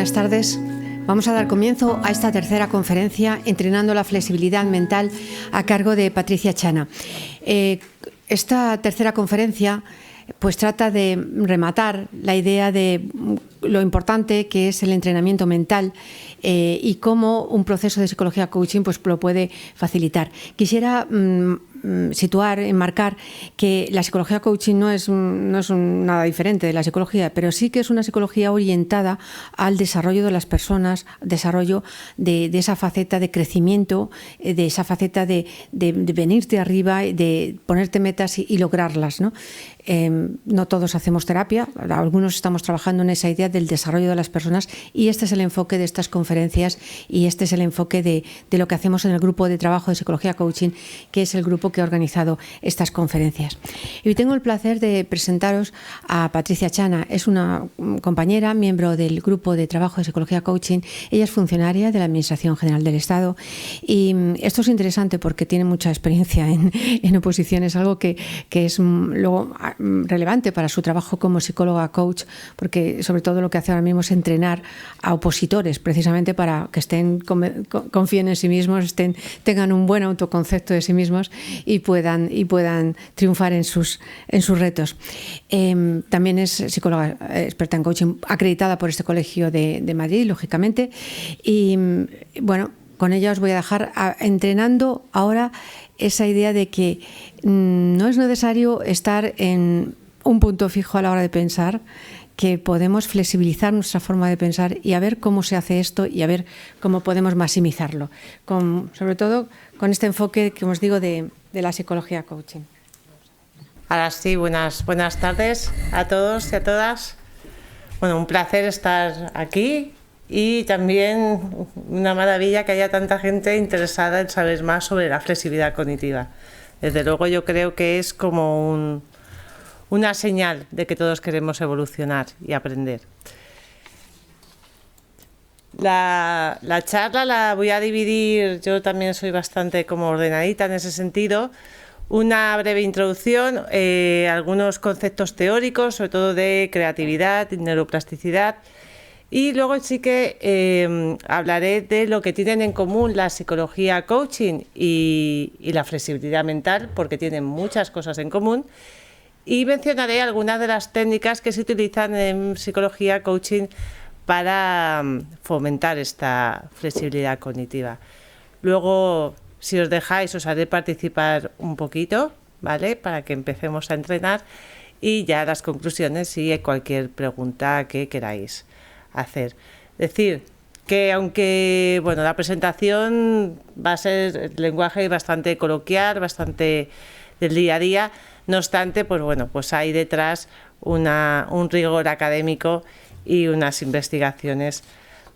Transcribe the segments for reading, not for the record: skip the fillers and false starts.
buenas tardes. Vamos a dar comienzo a esta tercera conferencia, Entrenando la flexibilidad mental, a cargo de Patricia Chana. Esta tercera conferencia pues trata de rematar la idea de lo importante que es el entrenamiento mental y cómo un proceso de psicología coaching pues lo puede facilitar. Quisiera situar, enmarcar que la psicología coaching no es nada diferente de la psicología, pero sí que es una psicología orientada al desarrollo de las personas, desarrollo de esa faceta de crecimiento, de esa faceta de venirte arriba, de ponerte metas y lograrlas, ¿no? No todos hacemos terapia, algunos estamos trabajando en esa idea del desarrollo de las personas y este es el enfoque de estas conferencias y este es el enfoque de lo que hacemos en el grupo de trabajo de psicología coaching, que es el grupo que ha organizado estas conferencias. Y hoy tengo el placer de presentaros a Patricia Chana. Es una compañera, miembro del grupo de trabajo de psicología coaching. Ella es funcionaria de la Administración General del Estado y esto es interesante porque tiene mucha experiencia en oposición. Es algo que es luego relevante para su trabajo como psicóloga coach, porque sobre todo lo que hace ahora mismo es entrenar a opositores precisamente para que confíen en sí mismos, tengan un buen autoconcepto de sí mismos y puedan triunfar en sus retos. También es psicóloga experta en coaching, acreditada por este colegio de Madrid, lógicamente, y bueno, con ella os voy a dejar entrenando ahora esa idea de que no es necesario estar en un punto fijo a la hora de pensar, que podemos flexibilizar nuestra forma de pensar y a ver cómo se hace esto y a ver cómo podemos maximizarlo, sobre todo con este enfoque que os digo de la psicología coaching. Ahora sí, buenas tardes a todos y a todas. Bueno, un placer estar aquí y también una maravilla que haya tanta gente interesada en saber más sobre la flexibilidad cognitiva. Desde luego yo creo que es como una señal de que todos queremos evolucionar y aprender. La charla la voy a dividir, yo también soy bastante como ordenadita en ese sentido, una breve introducción, algunos conceptos teóricos, sobre todo de creatividad y neuroplasticidad, y luego sí que hablaré de lo que tienen en común la psicología coaching y la flexibilidad mental, porque tienen muchas cosas en común. Y mencionaré algunas de las técnicas que se utilizan en psicología coaching para fomentar esta flexibilidad cognitiva. Luego, si os dejáis, os haré participar un poquito, ¿vale? Para que empecemos a entrenar y ya las conclusiones y cualquier pregunta que queráis hacer. Decir que aunque la presentación va a ser el lenguaje bastante coloquial, bastante del día a día, no obstante, pues hay detrás un rigor académico y unas investigaciones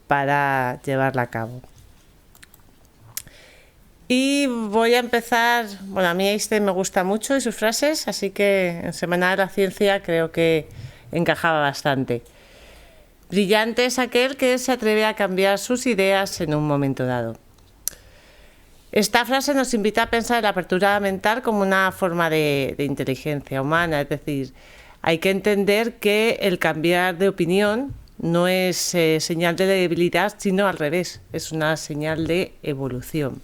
para llevarla a cabo. Y voy a empezar, a mí Einstein me gusta mucho y sus frases, así que en Semana de la Ciencia creo que encajaba bastante. Brillante es aquel que se atreve a cambiar sus ideas en un momento dado. Esta frase nos invita a pensar en la apertura mental como una forma de inteligencia humana, es decir, hay que entender que el cambiar de opinión no es señal de debilidad, sino al revés, es una señal de evolución.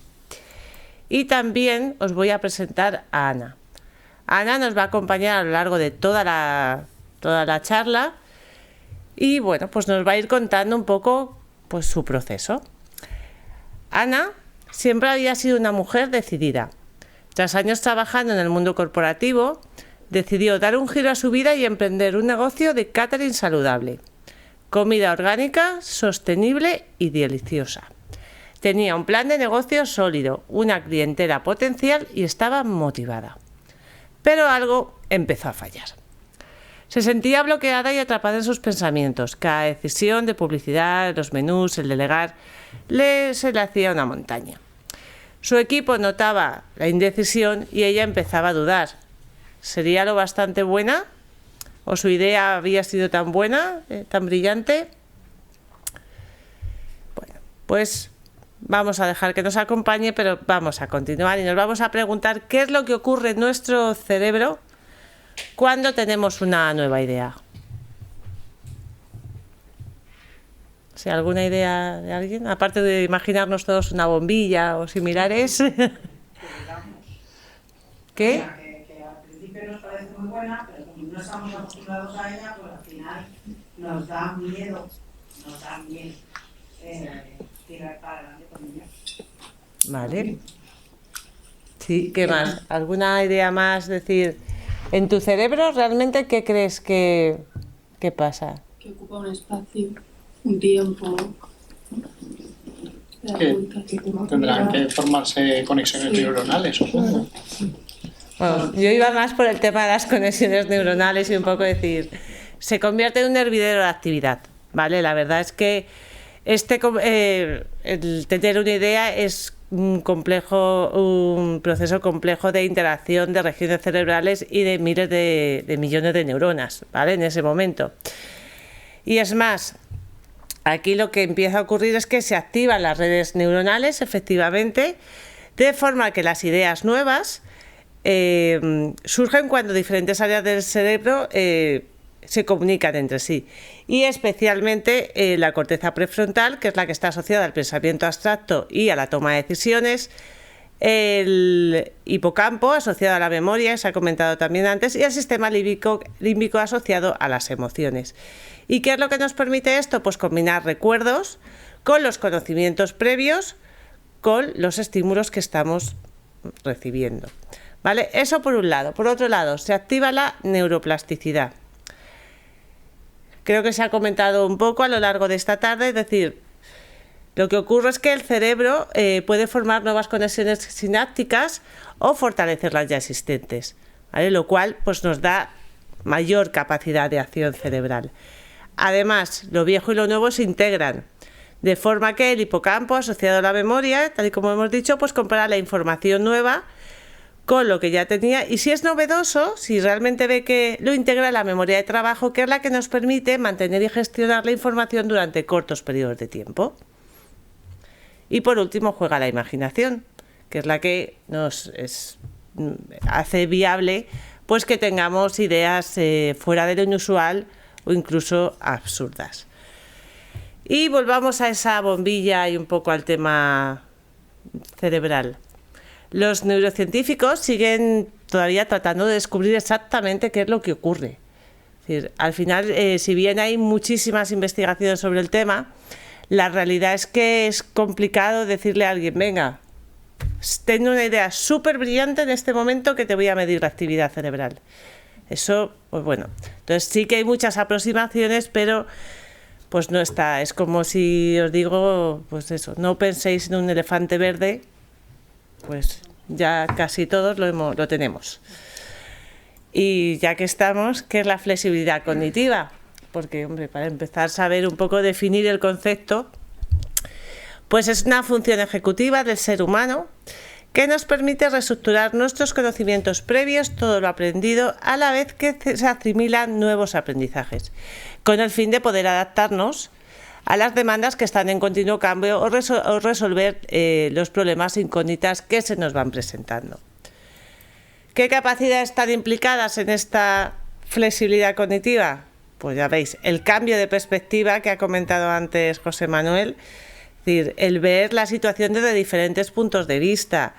Y también os voy a presentar a Ana. Ana nos va a acompañar a lo largo de toda la charla y pues nos va a ir contando un poco su proceso. Ana siempre había sido una mujer decidida. Tras años trabajando en el mundo corporativo, decidió dar un giro a su vida y emprender un negocio de catering saludable. Comida orgánica, sostenible y deliciosa. Tenía un plan de negocio sólido, una clientela potencial y estaba motivada. Pero algo empezó a fallar. Se sentía bloqueada y atrapada en sus pensamientos. Cada decisión de publicidad, los menús, el delegar, se le hacía una montaña. Su equipo notaba la indecisión y ella empezaba a dudar. ¿Sería lo bastante buena? ¿O su idea había sido tan buena, tan brillante? Bueno, pues vamos a dejar que nos acompañe, pero vamos a continuar y nos vamos a preguntar qué es lo que ocurre en nuestro cerebro cuando tenemos una nueva idea. Si alguna idea de alguien, aparte de imaginarnos todos una bombilla o similares. ¿Qué? Que al principio nos parece muy buena, pero como no estamos acostumbrados a ella, pues al final nos da miedo tirar para adelante con ella. Vale. Sí, ¿qué más? ¿Alguna idea más? Decir, en tu cerebro, ¿realmente qué crees que pasa? Que ocupa un espacio, un tiempo. Tendrán que formarse conexiones neuronales, supongo. Bueno, yo iba más por el tema de las conexiones neuronales y un poco decir, se convierte en un hervidero de actividad, ¿vale? La verdad es que el tener una idea es un proceso complejo de interacción de regiones cerebrales y de miles de millones de neuronas, ¿vale? En ese momento. Y es más, aquí lo que empieza a ocurrir es que se activan las redes neuronales, efectivamente, de forma que las ideas nuevas surgen cuando diferentes áreas del cerebro se comunican entre sí, y especialmente la corteza prefrontal, que es la que está asociada al pensamiento abstracto y a la toma de decisiones, el hipocampo asociado a la memoria, se ha comentado también antes, y el sistema límbico asociado a las emociones. ¿Y qué es lo que nos permite esto? Pues combinar recuerdos con los conocimientos previos, con los estímulos que estamos recibiendo, ¿vale? Eso por un lado. Por otro lado, se activa la neuroplasticidad. Creo que se ha comentado un poco a lo largo de esta tarde, es decir, lo que ocurre es que el cerebro puede formar nuevas conexiones sinápticas o fortalecer las ya existentes, ¿vale? Lo cual pues, nos da mayor capacidad de acción cerebral. Además, lo viejo y lo nuevo se integran, de forma que el hipocampo asociado a la memoria, tal y como hemos dicho, pues compara la información nueva con lo que ya tenía, y si es novedoso, si realmente ve que lo integra en la memoria de trabajo, que es la que nos permite mantener y gestionar la información durante cortos periodos de tiempo. Y por último juega la imaginación, que es la que nos hace viable pues que tengamos ideas fuera de lo inusual o incluso absurdas. Y volvamos a esa bombilla y un poco al tema cerebral. Los neurocientíficos siguen todavía tratando de descubrir exactamente qué es lo que ocurre. Es decir, al final, si bien hay muchísimas investigaciones sobre el tema, la realidad es que es complicado decirle a alguien, venga, tengo una idea súper brillante en este momento que te voy a medir la actividad cerebral. Eso, pues bueno, entonces sí que hay muchas aproximaciones, pero pues no está. Es como si os digo, pues eso, no penséis en un elefante verde, pues ya casi todos lo tenemos. Y ya que estamos, ¿qué es la flexibilidad cognitiva? Porque, hombre, para empezar a saber un poco definir el concepto, pues es una función ejecutiva del ser humano que nos permite reestructurar nuestros conocimientos previos, todo lo aprendido, a la vez que se asimilan nuevos aprendizajes, con el fin de poder adaptarnos a las demandas que están en continuo cambio o resolver los problemas incógnitas que se nos van presentando. ¿Qué capacidades están implicadas en esta flexibilidad cognitiva? Pues ya veis, el cambio de perspectiva que ha comentado antes José Manuel, es decir, el ver la situación desde diferentes puntos de vista,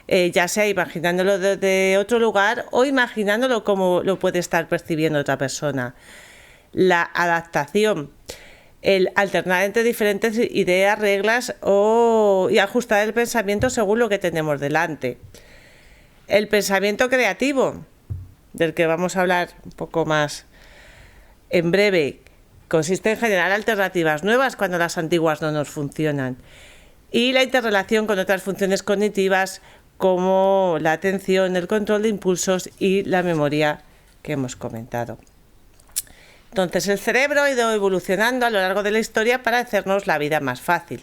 ya sea imaginándolo desde otro lugar o imaginándolo como lo puede estar percibiendo otra persona. La adaptación, el alternar entre diferentes ideas, reglas y ajustar el pensamiento según lo que tenemos delante. El pensamiento creativo, del que vamos a hablar un poco más en breve, consiste en generar alternativas nuevas cuando las antiguas no nos funcionan. Y la interrelación con otras funciones cognitivas como la atención, el control de impulsos y la memoria que hemos comentado. Entonces el cerebro ha ido evolucionando a lo largo de la historia para hacernos la vida más fácil.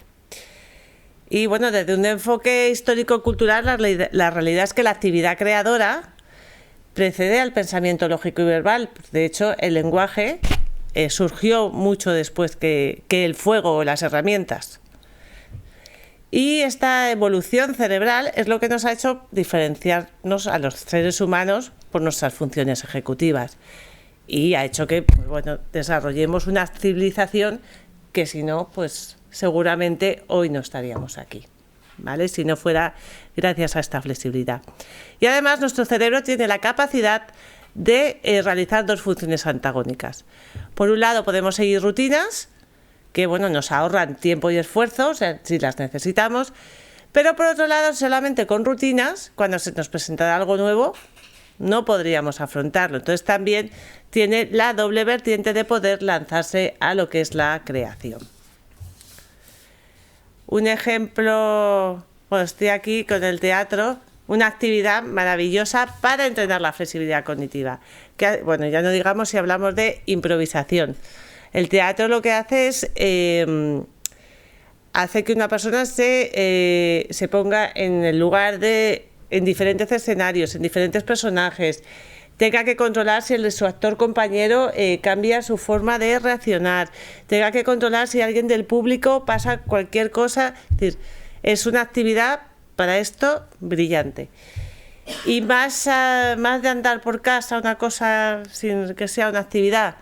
Y bueno, desde un enfoque histórico-cultural, la realidad es que la actividad creadora precede al pensamiento lógico y verbal. De hecho, el lenguaje surgió mucho después que el fuego o las herramientas. Y esta evolución cerebral es lo que nos ha hecho diferenciarnos a los seres humanos por nuestras funciones ejecutivas. Y ha hecho que, pues bueno, desarrollemos una civilización que si no, pues seguramente hoy no estaríamos aquí, ¿vale? Si no fuera gracias a esta flexibilidad. Y además nuestro cerebro tiene la capacidad de realizar dos funciones antagónicas. Por un lado podemos seguir rutinas que nos ahorran tiempo y esfuerzo, o sea, si las necesitamos, pero por otro lado solamente con rutinas, cuando se nos presenta algo nuevo, no podríamos afrontarlo. Entonces también tiene la doble vertiente de poder lanzarse a lo que es la creación. Un ejemplo, estoy aquí con el teatro, una actividad maravillosa para entrenar la flexibilidad cognitiva. Que, ya no digamos si hablamos de improvisación. El teatro lo que hace es hace que una persona se ponga en el lugar en diferentes escenarios, en diferentes personajes, tenga que controlar si su actor compañero cambia su forma de reaccionar, tenga que controlar si alguien del público pasa cualquier cosa. Es decir, es una actividad para esto brillante. Y más de andar por casa una cosa sin que sea una actividad,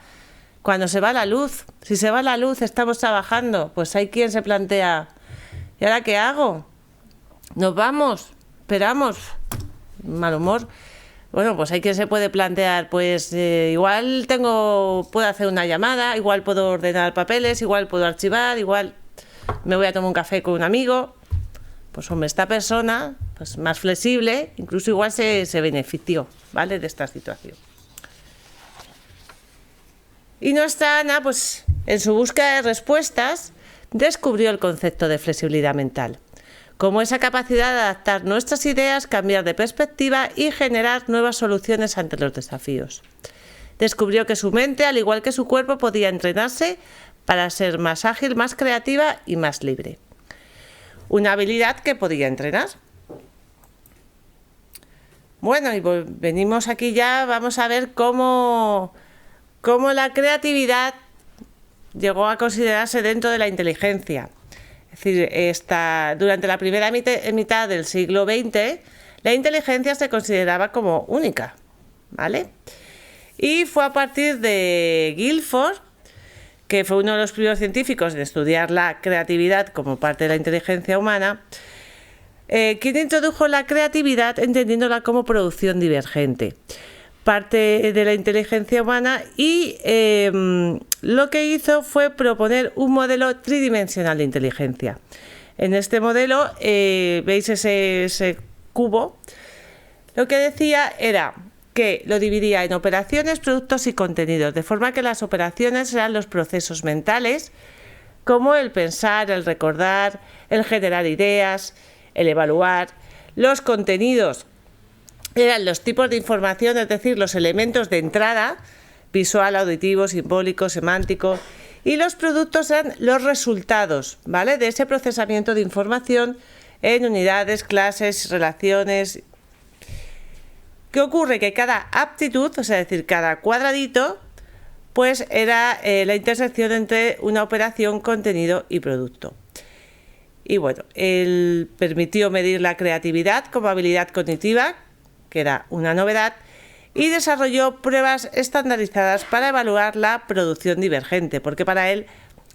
cuando se va la luz, si se va la luz estamos trabajando, pues hay quien se plantea, ¿y ahora qué hago? ¿Nos vamos? ¿Esperamos? Mal humor. Pues hay quien se puede plantear, igual puedo hacer una llamada, igual puedo ordenar papeles, igual puedo archivar, igual me voy a tomar un café con un amigo. Pues hombre, esta persona, pues más flexible, incluso igual se benefició, ¿vale?, de esta situación. Y nuestra Ana, pues en su búsqueda de respuestas, descubrió el concepto de flexibilidad mental, como esa capacidad de adaptar nuestras ideas, cambiar de perspectiva y generar nuevas soluciones ante los desafíos. Descubrió que su mente, al igual que su cuerpo, podía entrenarse para ser más ágil, más creativa y más libre. Una habilidad que podía entrenar. Y venimos aquí ya, vamos a ver cómo la creatividad llegó a considerarse dentro de la inteligencia. Es decir, durante la primera mitad del siglo XX, la inteligencia se consideraba como única, ¿vale? Y fue a partir de Guilford, que fue uno de los primeros científicos en estudiar la creatividad como parte de la inteligencia humana, quien introdujo la creatividad entendiéndola como producción divergente, parte de la inteligencia humana, y lo que hizo fue proponer un modelo tridimensional de inteligencia. En este modelo, veis ese cubo, lo que decía era que lo dividía en operaciones, productos y contenidos, de forma que las operaciones eran los procesos mentales, como el pensar, el recordar, el generar ideas, el evaluar. Los contenidos eran los tipos de información, es decir, los elementos de entrada, visual, auditivo, simbólico, semántico, y los productos eran los resultados, ¿vale?, de ese procesamiento de información en unidades, clases, relaciones. ¿Qué ocurre? Que cada aptitud, es decir, cada cuadradito, pues era la intersección entre una operación, contenido y producto. Y él permitió medir la creatividad como habilidad cognitiva, que era una novedad, y desarrolló pruebas estandarizadas para evaluar la producción divergente, porque para él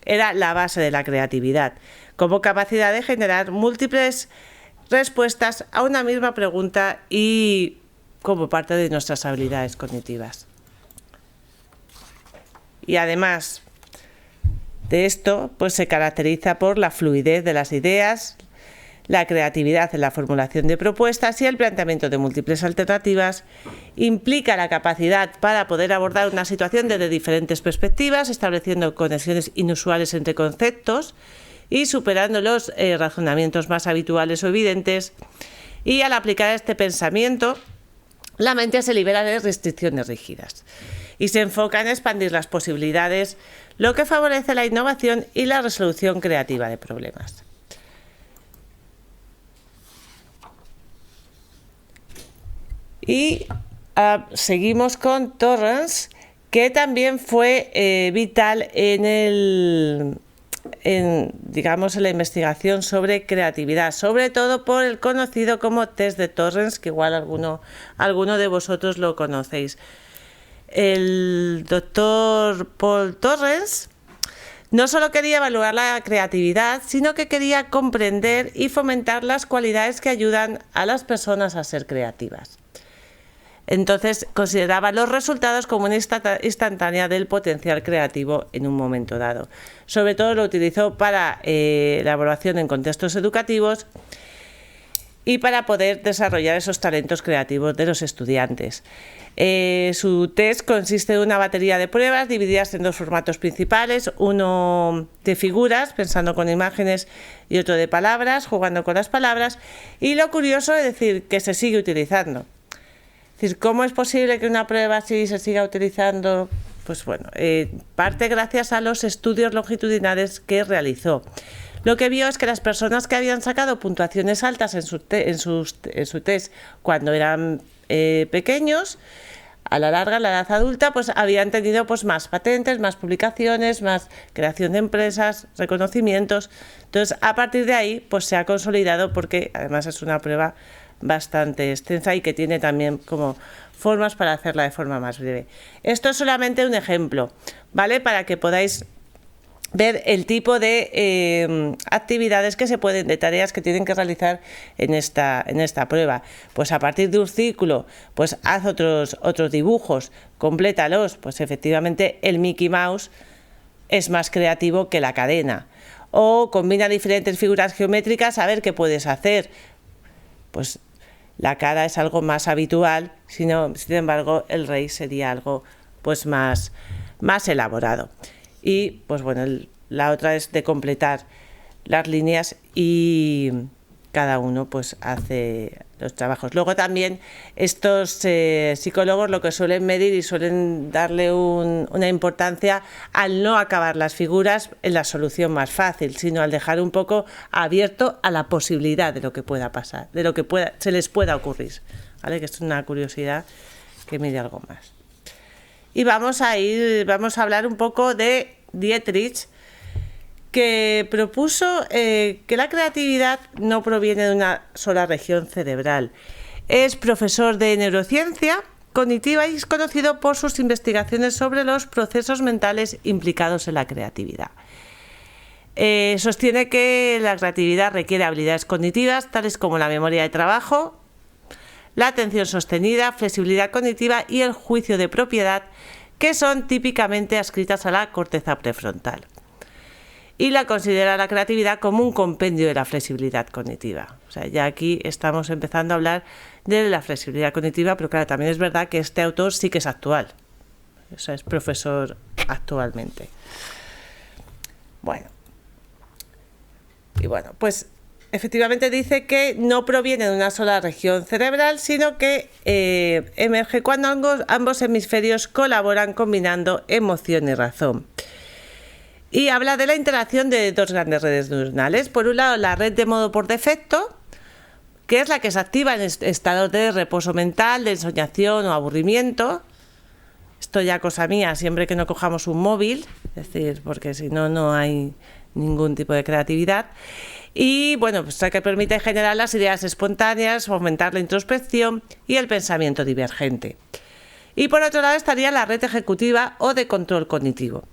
era la base de la creatividad, como capacidad de generar múltiples respuestas a una misma pregunta y como parte de nuestras habilidades cognitivas. Y además de esto, pues se caracteriza por la fluidez de las ideas, la creatividad en la formulación de propuestas y el planteamiento de múltiples alternativas. Implica la capacidad para poder abordar una situación desde diferentes perspectivas, estableciendo conexiones inusuales entre conceptos y superando los razonamientos más habituales o evidentes. Y al aplicar este pensamiento, la mente se libera de restricciones rígidas y se enfoca en expandir las posibilidades, lo que favorece la innovación y la resolución creativa de problemas. Y seguimos con Torrance, que también fue vital en la investigación sobre creatividad, sobre todo por el conocido como test de Torrance, que igual alguno de vosotros lo conocéis. El doctor Paul Torrance No solo quería evaluar la creatividad, sino que quería comprender y fomentar las cualidades que ayudan a las personas a ser creativas. Entonces consideraba los resultados como una instantánea del potencial creativo en un momento dado. Sobre todo lo utilizó para elaboración en contextos educativos y para poder desarrollar esos talentos creativos de los estudiantes. Su test consiste en una batería de pruebas divididas en dos formatos principales, uno de figuras, pensando con imágenes, y otro de palabras, jugando con las palabras. Y lo curioso es decir que se sigue utilizando. Es decir, ¿cómo es posible que una prueba así se siga utilizando? Pues bueno, parte gracias a los estudios longitudinales que realizó. Lo que vio es que las personas que habían sacado puntuaciones altas en su test cuando eran pequeños, a la larga, en la edad adulta, pues habían tenido pues más patentes, más publicaciones, más creación de empresas, reconocimientos. Entonces, a partir de ahí, pues se ha consolidado, porque además es una prueba bastante extensa y que tiene también como formas para hacerla de forma más breve. Esto es solamente un ejemplo, ¿vale? Para que podáis ver el tipo de actividades que se pueden, de tareas que tienen que realizar en esta prueba. Pues a partir de un círculo, pues haz otros dibujos, complétalos. Pues efectivamente el Mickey Mouse es más creativo que la cadena. O combina diferentes figuras geométricas a ver qué puedes hacer. Pues la cara es algo más habitual, sin embargo el rey sería algo pues más elaborado. Y pues bueno, la otra es de completar las líneas y cada uno pues hace los trabajos. Luego también estos psicólogos lo que suelen medir y suelen darle una importancia al no acabar las figuras en la solución más fácil, sino al dejar un poco abierto a la posibilidad de lo que pueda pasar, de lo que se les pueda ocurrir, ¿vale? Que es una curiosidad que mide algo más. Y vamos a hablar un poco de Dietrich, que propuso que la creatividad no proviene de una sola región cerebral. Es profesor de neurociencia cognitiva y es conocido por sus investigaciones sobre los procesos mentales implicados en la creatividad. Sostiene que la creatividad requiere habilidades cognitivas tales como la memoria de trabajo, la atención sostenida, flexibilidad cognitiva y el juicio de propiedad, que son típicamente adscritas a la corteza prefrontal. Y la considera la creatividad como un compendio de la flexibilidad cognitiva. O sea, ya aquí estamos empezando a hablar de la flexibilidad cognitiva, pero claro, también es verdad que este autor sí que es actual. O sea, es profesor actualmente. Bueno. Y bueno, pues efectivamente dice que no proviene de una sola región cerebral, sino que emerge cuando ambos hemisferios colaboran combinando emoción y razón. Y habla de la interacción de dos grandes redes neuronales. Por un lado, la red de modo por defecto, que es la que se activa en estados de reposo mental, de ensoñación o aburrimiento. Esto ya cosa mía, siempre que no cojamos un móvil, es decir, porque si no, no hay ningún tipo de creatividad. Y bueno, pues que permite generar las ideas espontáneas, fomentar la introspección y el pensamiento divergente. Y por otro lado estaría la red ejecutiva o de control cognitivo,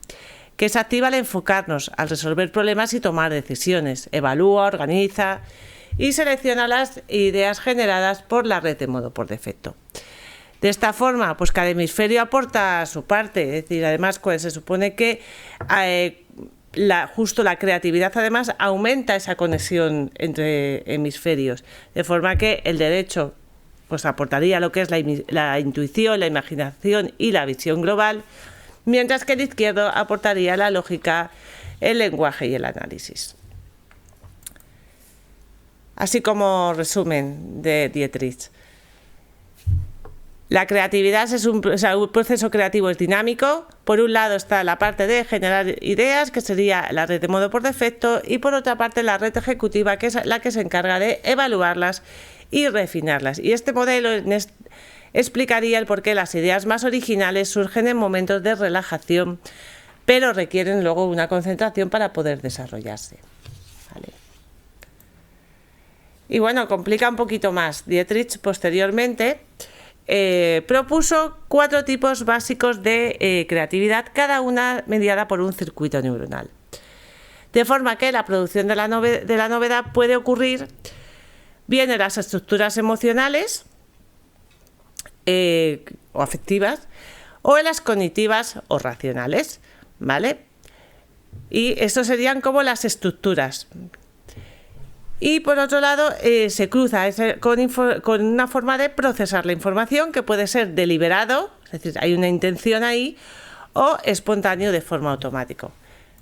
que se activa al enfocarnos, al resolver problemas y tomar decisiones. Evalúa, organiza y selecciona las ideas generadas por la red de modo por defecto. De esta forma, pues cada hemisferio aporta su parte, es decir, además pues, se supone que justo la creatividad además aumenta esa conexión entre hemisferios, de forma que el derecho pues aportaría lo que es la intuición, la imaginación y la visión global, mientras que el izquierdo aportaría la lógica, el lenguaje y el análisis. Así como resumen de Dietrich. La creatividad un proceso creativo es dinámico. Por un lado está la parte de generar ideas, que sería la red de modo por defecto, y por otra parte la red ejecutiva, que es la que se encarga de evaluarlas y refinarlas. Y este modelo explicaría el por qué las ideas más originales surgen en momentos de relajación, pero requieren luego una concentración para poder desarrollarse. ¿Vale? Y bueno, complica un poquito más. Dietrich posteriormente propuso 4 tipos básicos de creatividad, cada una mediada por un circuito neuronal. de forma que la producción de la novedad puede ocurrir bien en las estructuras emocionales o afectivas, o en las cognitivas o racionales, ¿vale? Y estos serían como las estructuras. Y por otro lado, se cruza con una forma de procesar la información que puede ser deliberado, es decir, hay una intención ahí, o espontáneo de forma automática.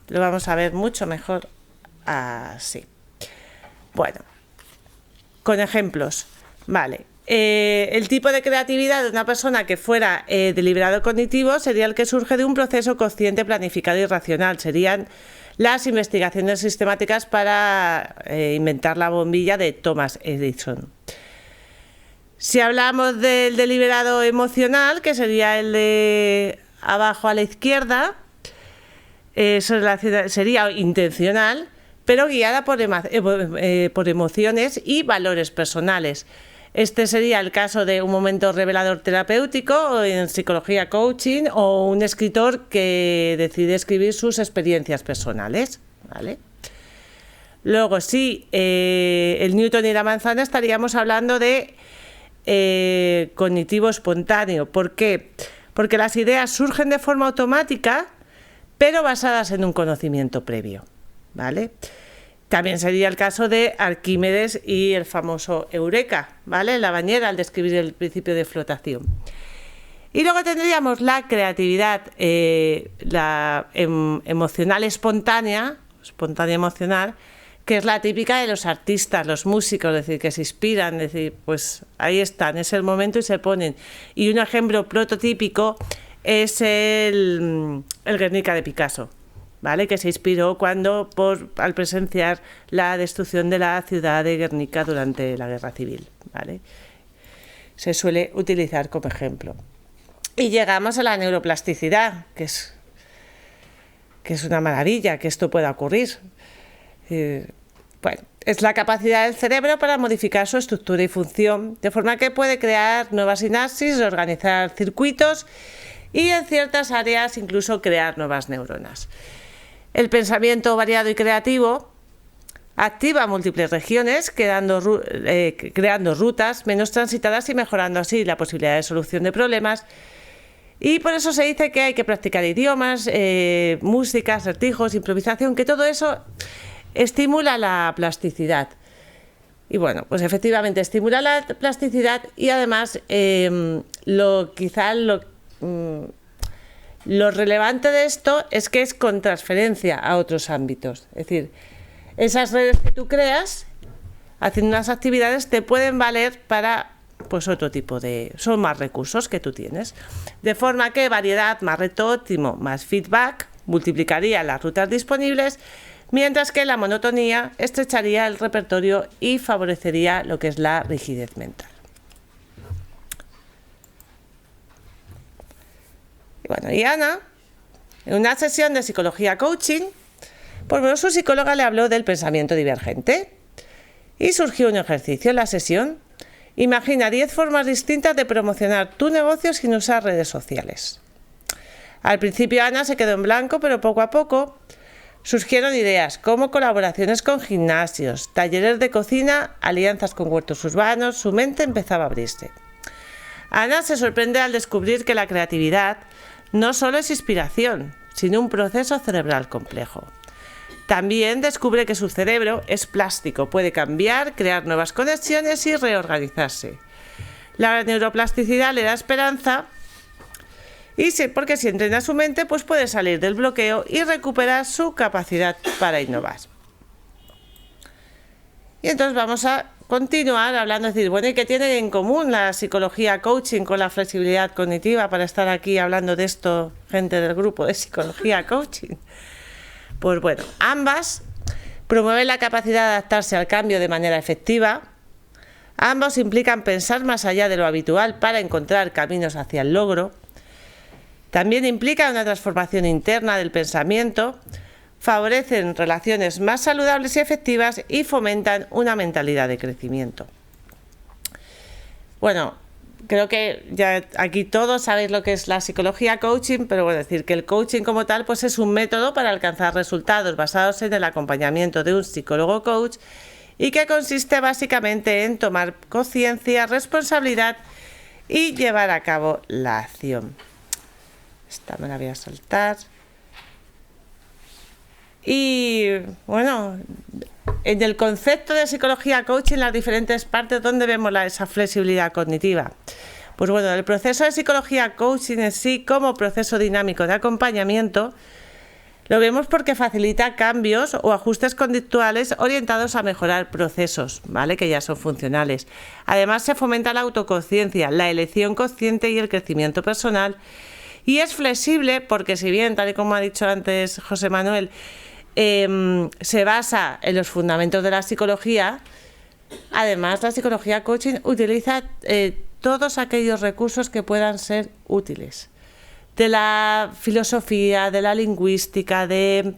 Lo vamos a ver mucho mejor así. Bueno, con ejemplos, vale. El tipo de creatividad de una persona que fuera deliberado cognitivo sería el que surge de un proceso consciente, planificado y racional. Serían las investigaciones sistemáticas para inventar la bombilla de Thomas Edison. Si hablamos del deliberado emocional, que sería el de abajo a la izquierda, sería intencional, pero guiada por emociones y valores personales. Este sería el caso de un momento revelador terapéutico en psicología coaching, o un escritor que decide escribir sus experiencias personales, ¿vale? Luego, sí, el Newton y la manzana, estaríamos hablando de cognitivo espontáneo. ¿Por qué? Porque las ideas surgen de forma automática, pero basadas en un conocimiento previo, ¿vale? También sería el caso de Arquímedes y el famoso Eureka, ¿vale? La bañera, al describir el principio de flotación. Y luego tendríamos la creatividad, la emocional espontánea emocional, que es la típica de los artistas, los músicos, es decir, que se inspiran, es decir, pues ahí están, es el momento y se ponen. Y un ejemplo prototípico es el Guernica de Picasso, ¿vale? Que se inspiró al presenciar la destrucción de la ciudad de Guernica durante la Guerra Civil, ¿vale? Se suele utilizar como ejemplo. Y llegamos a la neuroplasticidad, que es una maravilla que esto pueda ocurrir. Bueno, es la capacidad del cerebro para modificar su estructura y función, de forma que puede crear nuevas sinapsis, organizar circuitos y en ciertas áreas incluso crear nuevas neuronas. El pensamiento variado y creativo activa múltiples regiones, creando rutas menos transitadas y mejorando así la posibilidad de solución de problemas. Y por eso se dice que hay que practicar idiomas, música, acertijos, improvisación, que todo eso estimula la plasticidad. Y bueno, pues efectivamente estimula la plasticidad, y además lo relevante de esto es que es con transferencia a otros ámbitos. Es decir, esas redes que tú creas haciendo unas actividades te pueden valer para pues otro tipo son más recursos que tú tienes. De forma que variedad más reto óptimo más feedback multiplicaría las rutas disponibles, mientras que la monotonía estrecharía el repertorio y favorecería lo que es la rigidez mental. Bueno, y Ana, en una sesión de psicología coaching, pues su psicóloga le habló del pensamiento divergente y surgió un ejercicio en la sesión. Imagina 10 formas distintas de promocionar tu negocio sin usar redes sociales. Al principio Ana se quedó en blanco, pero poco a poco surgieron ideas como colaboraciones con gimnasios, talleres de cocina, alianzas con huertos urbanos. Su mente empezaba a abrirse. Ana se sorprende al descubrir que la creatividad no solo es inspiración, sino un proceso cerebral complejo. También descubre que su cerebro es plástico, puede cambiar, crear nuevas conexiones y reorganizarse. La neuroplasticidad le da esperanza, porque si entrena su mente, pues puede salir del bloqueo y recuperar su capacidad para innovar. Y entonces vamos a continuar hablando, es decir, bueno, ¿y qué tiene en común la psicología coaching con la flexibilidad cognitiva para estar aquí hablando de esto, gente del grupo de psicología coaching? Pues bueno, ambas promueven la capacidad de adaptarse al cambio de manera efectiva. Ambos implican pensar más allá de lo habitual para encontrar caminos hacia el logro. También implican una transformación interna del pensamiento, favorecen relaciones más saludables y efectivas y fomentan una mentalidad de crecimiento. Bueno, creo que ya aquí todos sabéis lo que es la psicología coaching, pero bueno, decir que el coaching como tal pues es un método para alcanzar resultados basados en el acompañamiento de un psicólogo coach y que consiste básicamente en tomar conciencia, responsabilidad y llevar a cabo la acción. Esta me la voy a saltar. Y bueno, en el concepto de psicología coaching, las diferentes partes donde vemos esa flexibilidad cognitiva. Pues bueno, el proceso de psicología coaching en sí como proceso dinámico de acompañamiento lo vemos porque facilita cambios o ajustes conductuales orientados a mejorar procesos, ¿vale? Que ya son funcionales. Además, se fomenta la autoconciencia, la elección consciente y el crecimiento personal. Y es flexible porque, si bien, tal y como ha dicho antes José Manuel, se basa en los fundamentos de la psicología, además la psicología coaching utiliza todos aquellos recursos que puedan ser útiles. De la filosofía, de la lingüística, del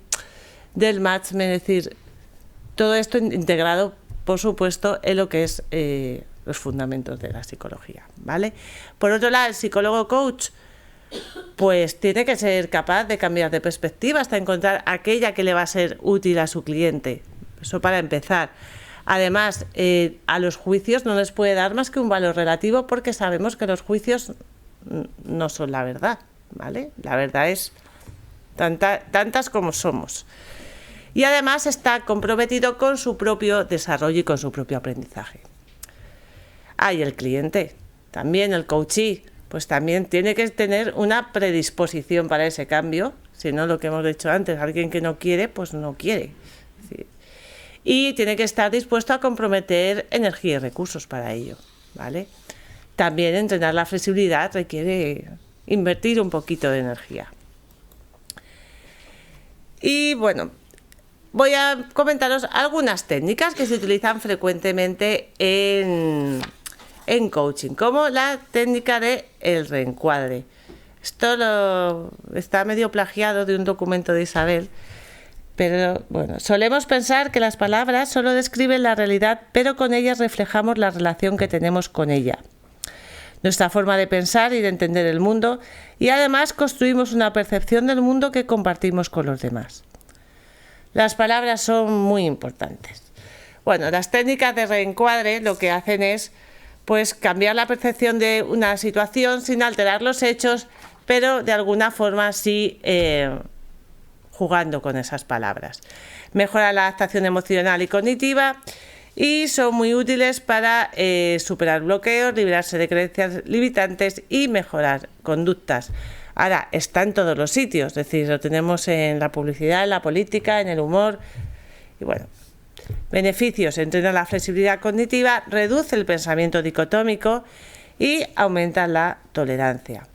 management, es decir, todo esto integrado, por supuesto, en lo que es los fundamentos de la psicología, ¿vale? Por otro lado, el psicólogo coach pues tiene que ser capaz de cambiar de perspectiva hasta encontrar aquella que le va a ser útil a su cliente. Eso para empezar. Además, a los juicios no les puede dar más que un valor relativo porque sabemos que los juicios no son la verdad, ¿vale? La verdad es tantas como somos. Y además está comprometido con su propio desarrollo y con su propio aprendizaje. Y el cliente, también el coachee, pues también tiene que tener una predisposición para ese cambio. Si no, lo que hemos dicho antes, alguien que no quiere, pues no quiere. ¿Sí? Y tiene que estar dispuesto a comprometer energía y recursos para ello, ¿vale? También entrenar la flexibilidad requiere invertir un poquito de energía. Y bueno, voy a comentaros algunas técnicas que se utilizan frecuentemente en coaching, como la técnica de el reencuadre. Esto está medio plagiado de un documento de Isabel, pero bueno, solemos pensar que las palabras solo describen la realidad, pero con ellas reflejamos la relación que tenemos con ella, nuestra forma de pensar y de entender el mundo, y además construimos una percepción del mundo que compartimos con los demás. Las palabras son muy importantes. Bueno, las técnicas de reencuadre lo que hacen es pues cambiar la percepción de una situación sin alterar los hechos, pero de alguna forma sí jugando con esas palabras. Mejora la adaptación emocional y cognitiva y son muy útiles para superar bloqueos, librarse de creencias limitantes y mejorar conductas. Ahora, está en todos los sitios, es decir, lo tenemos en la publicidad, en la política, en el humor y bueno. Beneficios: entrena la flexibilidad cognitiva, reduce el pensamiento dicotómico y aumenta la tolerancia.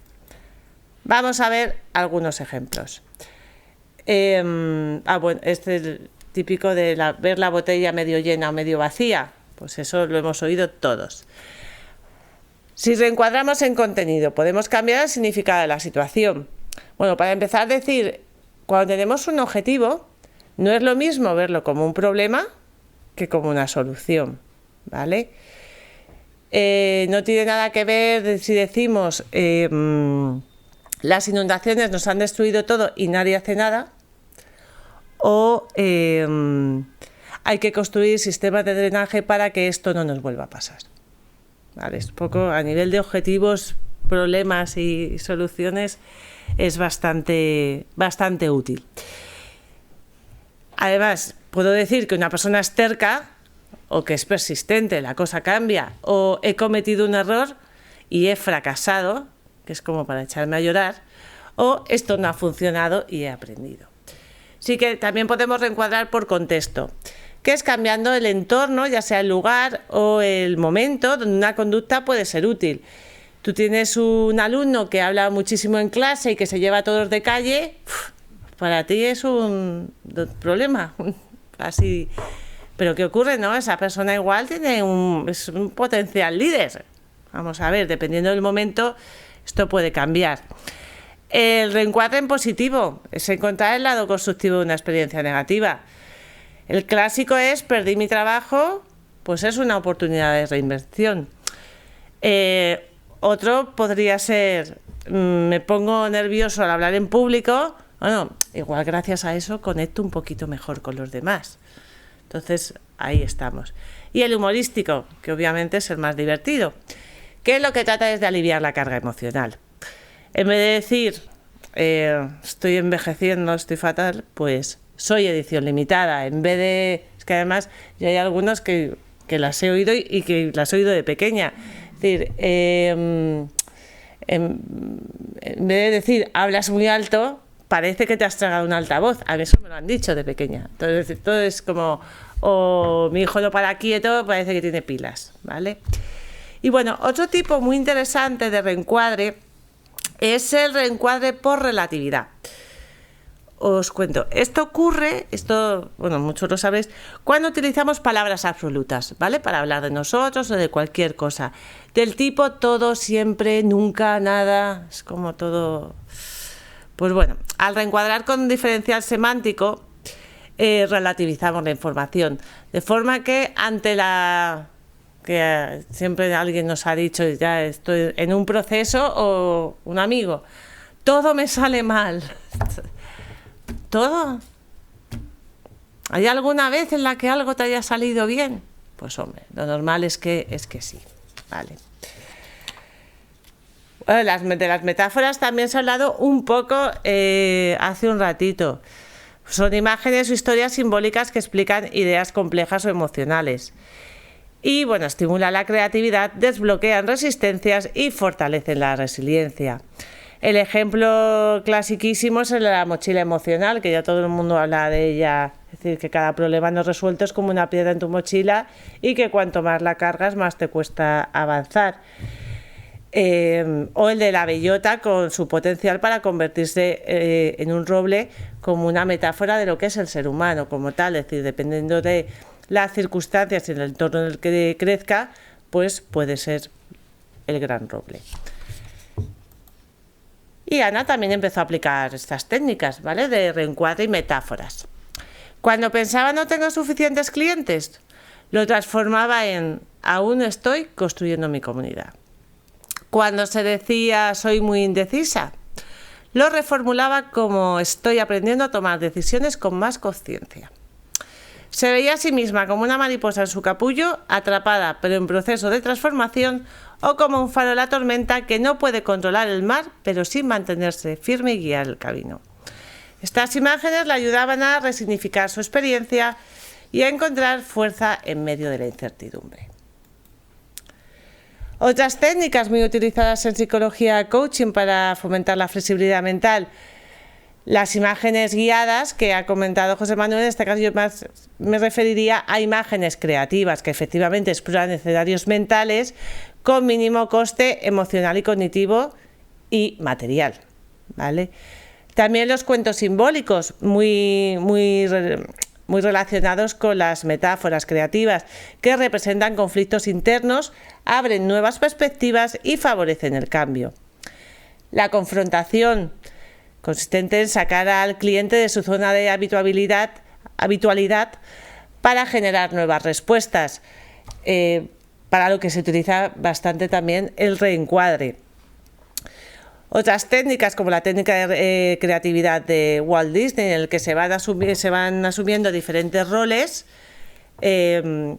Vamos a ver algunos ejemplos. Bueno, este es el típico de ver la botella medio llena o medio vacía. Pues eso lo hemos oído todos. Si reencuadramos en contenido, podemos cambiar el significado de la situación. Bueno, para empezar, decir, cuando tenemos un objetivo, no es lo mismo verlo como un problema que como una solución, ¿vale? No tiene nada que ver si decimos las inundaciones nos han destruido todo y nadie hace nada, o hay que construir sistemas de drenaje para que esto no nos vuelva a pasar, ¿vale? Es poco a nivel de objetivos, problemas y soluciones, es bastante útil. Además, puedo decir que una persona es terca o que es persistente, la cosa cambia, o he cometido un error y he fracasado, que es como para echarme a llorar, o esto no ha funcionado y he aprendido. Sí que también podemos reencuadrar por contexto, que es cambiando el entorno, ya sea el lugar o el momento donde una conducta puede ser útil. Tú tienes un alumno que habla muchísimo en clase y que se lleva a todos de calle, para ti es un problema, así. Pero ¿qué ocurre, no? Esa persona igual es un potencial líder. Vamos a ver, dependiendo del momento, esto puede cambiar. El reencuadre en positivo es encontrar el lado constructivo de una experiencia negativa. El clásico es, perdí mi trabajo, pues es una oportunidad de reinversión. Otro podría ser, me pongo nervioso al hablar en público. Bueno, igual gracias a eso conecto un poquito mejor con los demás. Entonces, ahí estamos. Y el humorístico, que obviamente es el más divertido, que lo que trata es de aliviar la carga emocional. En vez de decir, estoy envejeciendo, estoy fatal, pues soy edición limitada. En vez de... Es que además ya hay algunos que las he oído y que las he oído de pequeña. Es decir, en vez de decir, hablas muy alto, parece que te has tragado un altavoz. A mí eso me lo han dicho de pequeña. Entonces, todo es como, o mi hijo no para quieto, parece que tiene pilas, ¿vale? Y bueno, otro tipo muy interesante de reencuadre es el reencuadre por relatividad. Os cuento, esto ocurre, bueno, muchos lo sabréis, cuando utilizamos palabras absolutas, ¿vale? Para hablar de nosotros o de cualquier cosa. Del tipo todo, siempre, nunca, nada, es como todo... Pues bueno, al reencuadrar con un diferencial semántico, relativizamos la información. De forma que ante que siempre alguien nos ha dicho, ya estoy en un proceso, o un amigo, todo me sale mal. ¿Todo? ¿Hay alguna vez en la que algo te haya salido bien? Pues hombre, lo normal es que sí, ¿vale? Bueno, de las metáforas también se ha hablado un poco hace un ratito. Son imágenes o historias simbólicas que explican ideas complejas o emocionales. Y bueno, estimulan la creatividad, desbloquean resistencias y fortalecen la resiliencia. El ejemplo clasiquísimo es el de la mochila emocional, que ya todo el mundo habla de ella. Es decir, que cada problema no resuelto es como una piedra en tu mochila y que cuanto más la cargas, más te cuesta avanzar. O el de la bellota con su potencial para convertirse en un roble, como una metáfora de lo que es el ser humano como tal. Es decir, dependiendo de las circunstancias y el entorno en el que crezca, pues puede ser el gran roble. Y Ana también empezó a aplicar estas técnicas, ¿vale? De reencuadre y metáforas. Cuando pensaba no tengo suficientes clientes, lo transformaba en aún estoy construyendo mi comunidad. Cuando se decía soy muy indecisa, lo reformulaba como estoy aprendiendo a tomar decisiones con más conciencia. Se veía a sí misma como una mariposa en su capullo, atrapada pero en proceso de transformación, o como un faro en la tormenta que no puede controlar el mar, pero sí mantenerse firme y guiar el camino. Estas imágenes le ayudaban a resignificar su experiencia y a encontrar fuerza en medio de la incertidumbre. Otras técnicas muy utilizadas en psicología coaching para fomentar la flexibilidad mental, las imágenes guiadas que ha comentado José Manuel. En este caso yo más me referiría a imágenes creativas que efectivamente exploran escenarios mentales con mínimo coste emocional y cognitivo y material, ¿vale? También los cuentos simbólicos muy relacionados con las metáforas creativas que representan conflictos internos, abren nuevas perspectivas y favorecen el cambio. La confrontación, consistente en sacar al cliente de su zona de habitualidad para generar nuevas respuestas, para lo que se utiliza bastante también el reencuadre. Otras técnicas, como la técnica de creatividad de Walt Disney, en el que se van asumiendo diferentes roles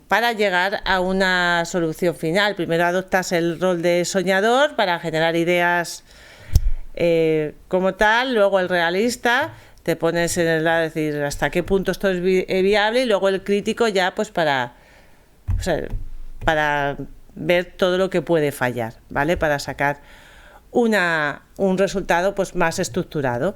para llegar a una solución final. Primero adoptas el rol de soñador para generar ideas como tal, luego el realista, te pones en el lado de decir hasta qué punto esto es viable, y luego el crítico ya pues para ver todo lo que puede fallar, ¿vale? Para sacar un resultado pues más estructurado.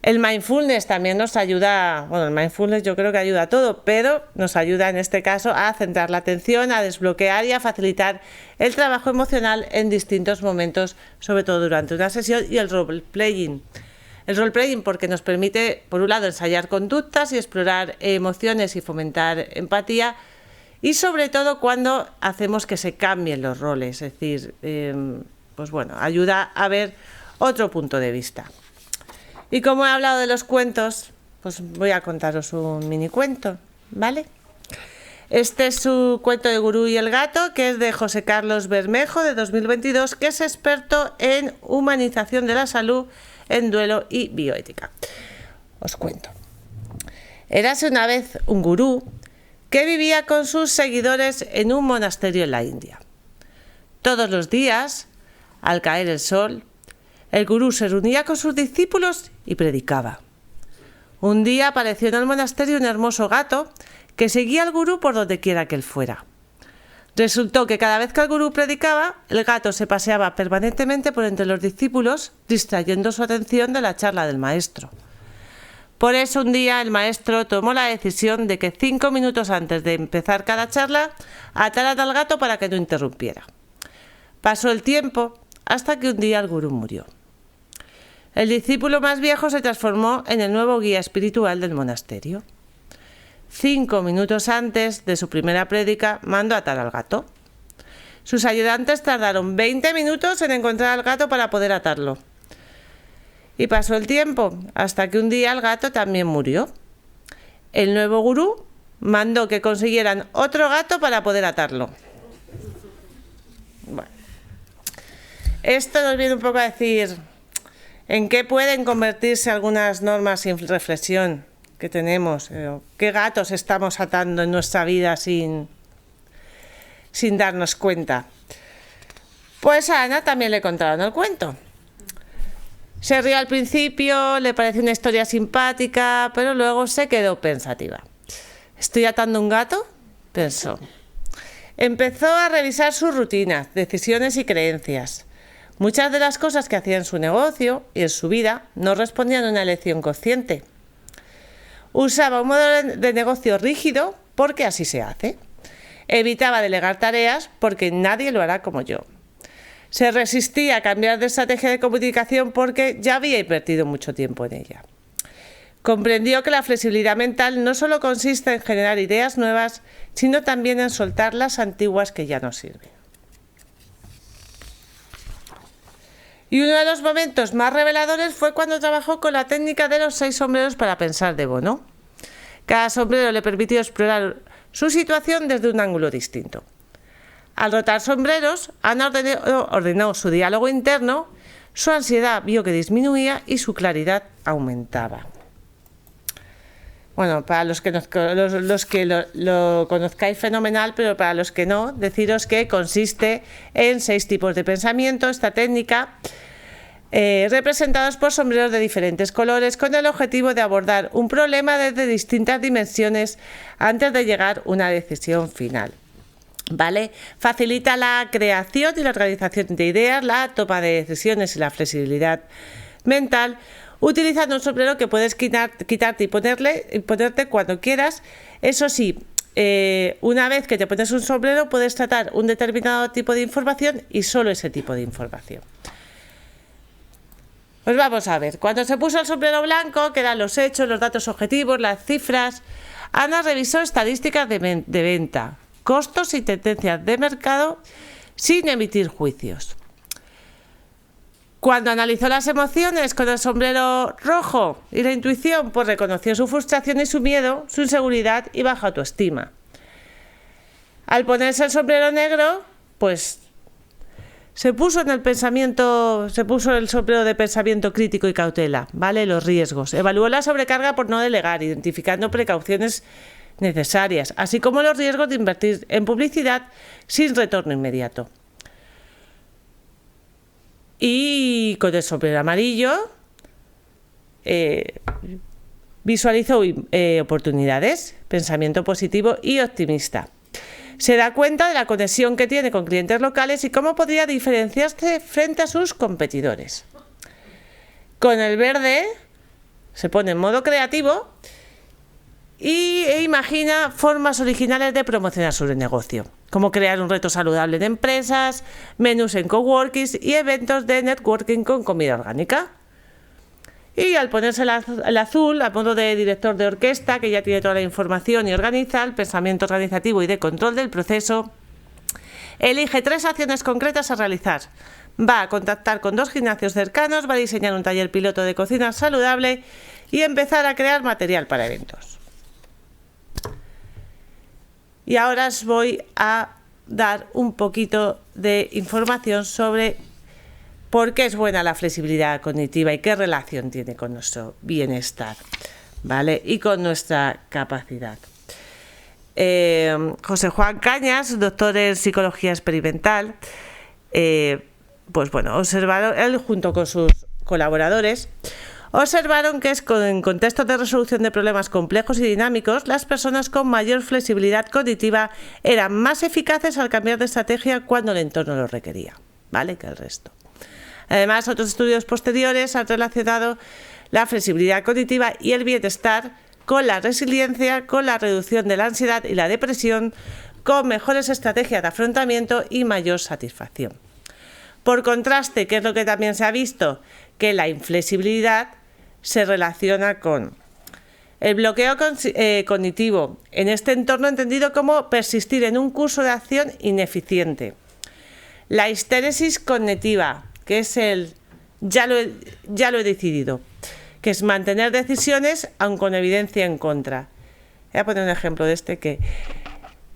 El mindfulness también nos ayuda, bueno, el mindfulness yo creo que ayuda a todo, pero nos ayuda en este caso a centrar la atención, a desbloquear y a facilitar el trabajo emocional en distintos momentos, sobre todo durante una sesión. Y el role-playing. El role-playing porque nos permite, por un lado, ensayar conductas y explorar emociones y fomentar empatía, y sobre todo cuando hacemos que se cambien los roles, es decir, pues bueno, ayuda a ver otro punto de vista. Y como he hablado de los cuentos, pues voy a contaros un mini cuento, ¿vale? Este es su cuento de Gurú y el gato, que es de José Carlos Bermejo, de 2022, que es experto en humanización de la salud, en duelo y bioética. Os cuento. Érase una vez un gurú que vivía con sus seguidores en un monasterio en la India. Todos los días, al caer el sol, el gurú se reunía con sus discípulos y predicaba. Un día apareció en el monasterio un hermoso gato que seguía al gurú por donde quiera que él fuera. Resultó que cada vez que el gurú predicaba, el gato se paseaba permanentemente por entre los discípulos, distrayendo su atención de la charla del maestro. Por eso un día el maestro tomó la decisión de que 5 minutos antes de empezar cada charla, ataran al gato para que no interrumpiera. Pasó el tiempo hasta que un día el gurú murió. El discípulo más viejo se transformó en el nuevo guía espiritual del monasterio. 5 minutos antes de su primera prédica, mandó atar al gato. Sus ayudantes tardaron 20 minutos en encontrar al gato para poder atarlo. Y pasó el tiempo, hasta que un día el gato también murió. El nuevo gurú mandó que consiguieran otro gato para poder atarlo. Bueno. Esto nos viene un poco a decir en qué pueden convertirse algunas normas sin reflexión que tenemos, qué gatos estamos atando en nuestra vida sin darnos cuenta. Pues a Ana también le contaron el cuento. Se rió al principio, le pareció una historia simpática, pero luego se quedó pensativa. ¿Estoy atando un gato?, pensó. Empezó a revisar sus rutinas, decisiones y creencias. Muchas de las cosas que hacía en su negocio y en su vida no respondían a una elección consciente. Usaba un modelo de negocio rígido porque así se hace. Evitaba delegar tareas porque nadie lo hará como yo. Se resistía a cambiar de estrategia de comunicación porque ya había invertido mucho tiempo en ella. Comprendió que la flexibilidad mental no solo consiste en generar ideas nuevas, sino también en soltar las antiguas que ya no sirven. Y uno de los momentos más reveladores fue cuando trabajó con la técnica de los 6 sombreros para pensar de Bono. Cada sombrero le permitió explorar su situación desde un ángulo distinto. Al rotar sombreros, Ana ordenó su diálogo interno, su ansiedad vio que disminuía y su claridad aumentaba. Bueno, para los que lo conozcáis fenomenal, pero para los que no, deciros que consiste en 6 tipos de pensamiento, esta técnica, representados por sombreros de diferentes colores, con el objetivo de abordar un problema desde distintas dimensiones antes de llegar a una decisión final. ¿Vale? Facilita la creación y la organización de ideas, la toma de decisiones y la flexibilidad mental, utilizando un sombrero que puedes quitarte y ponerte cuando quieras. Eso sí, una vez que te pones un sombrero puedes tratar un determinado tipo de información y solo ese tipo de información. Pues vamos a ver, cuando se puso el sombrero blanco, que eran los hechos, los datos objetivos, las cifras, Ana revisó estadísticas de venta, costos y tendencias de mercado sin emitir juicios. Cuando analizó las emociones con el sombrero rojo y la intuición, pues reconoció su frustración y su miedo, su inseguridad y baja autoestima. Al ponerse el sombrero negro, pues se puso el sombrero de pensamiento crítico y cautela, ¿vale? Los riesgos. Evaluó la sobrecarga por no delegar, identificando precauciones necesarias, así como los riesgos de invertir en publicidad sin retorno inmediato. Y con el sombrero amarillo visualizó oportunidades, pensamiento positivo y optimista. Se da cuenta de la conexión que tiene con clientes locales y cómo podría diferenciarse frente a sus competidores. Con el verde se pone en modo creativo e imagina formas originales de promocionar su negocio, como crear un reto saludable de empresas, menús en coworkings y eventos de networking con comida orgánica. Y al ponerse el azul, a modo de director de orquesta, que ya tiene toda la información y organiza el pensamiento organizativo y de control del proceso, elige 3 acciones concretas a realizar. Va a contactar con 2 gimnasios cercanos, va a diseñar un taller piloto de cocina saludable y empezar a crear material para eventos. Y ahora os voy a dar un poquito de información sobre por qué es buena la flexibilidad cognitiva y qué relación tiene con nuestro bienestar, ¿vale? Y con nuestra capacidad. José Juan Cañas, doctor en psicología experimental, pues bueno, observaron, él junto con sus colaboradores, observaron que en contextos de resolución de problemas complejos y dinámicos, las personas con mayor flexibilidad cognitiva eran más eficaces al cambiar de estrategia cuando el entorno lo requería, ¿vale? Que el resto. Además, otros estudios posteriores han relacionado la flexibilidad cognitiva y el bienestar con la resiliencia, con la reducción de la ansiedad y la depresión, con mejores estrategias de afrontamiento y mayor satisfacción. Por contraste, ¿qué es lo que también se ha visto? Que la inflexibilidad se relaciona con el bloqueo cognitivo, en este entorno entendido como persistir en un curso de acción ineficiente. La histéresis cognitiva, que es el ya lo he decidido, que es mantener decisiones aun con evidencia en contra. Voy a poner un ejemplo de que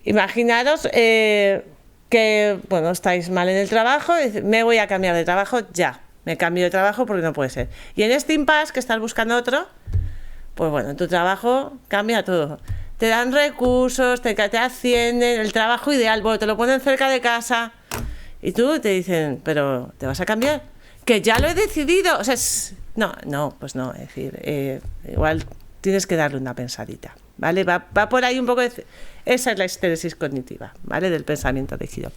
imaginaros que bueno, estáis mal en el trabajo, me voy a cambiar de trabajo ya. Me cambio de trabajo porque no puede ser. Y en este impasse que estás buscando otro, pues bueno, en tu trabajo cambia todo. Te dan recursos, te ascienden, el trabajo ideal, bueno, te lo ponen cerca de casa. Y tú te dicen, pero ¿te vas a cambiar? Que ya lo he decidido. O sea, no, pues no. Es decir, igual tienes que darle una pensadita, ¿vale? Va por ahí un poco. Esa es la histéresis cognitiva, ¿vale? Del pensamiento rígido.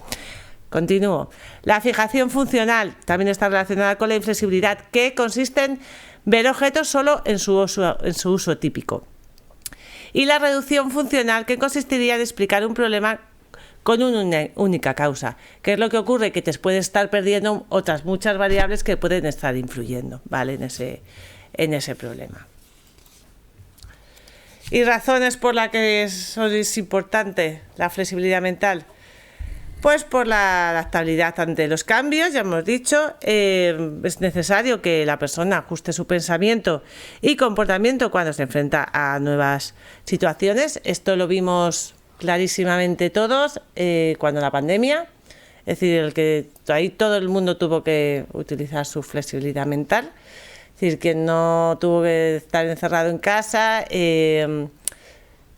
Continúo. La fijación funcional también está relacionada con la inflexibilidad, que consiste en ver objetos solo en su uso típico. Y la reducción funcional, que consistiría en explicar un problema con una única causa. ¿Qué es lo que ocurre? Que te puedes estar perdiendo otras muchas variables que pueden estar influyendo, ¿vale? en ese problema. Y razones por las que es importante la flexibilidad mental. Pues por la adaptabilidad ante los cambios, ya hemos dicho, es necesario que la persona ajuste su pensamiento y comportamiento cuando se enfrenta a nuevas situaciones. Esto lo vimos clarísimamente todos cuando la pandemia, es decir, ahí todo el mundo tuvo que utilizar su flexibilidad mental, es decir, quien no tuvo que estar encerrado en casa,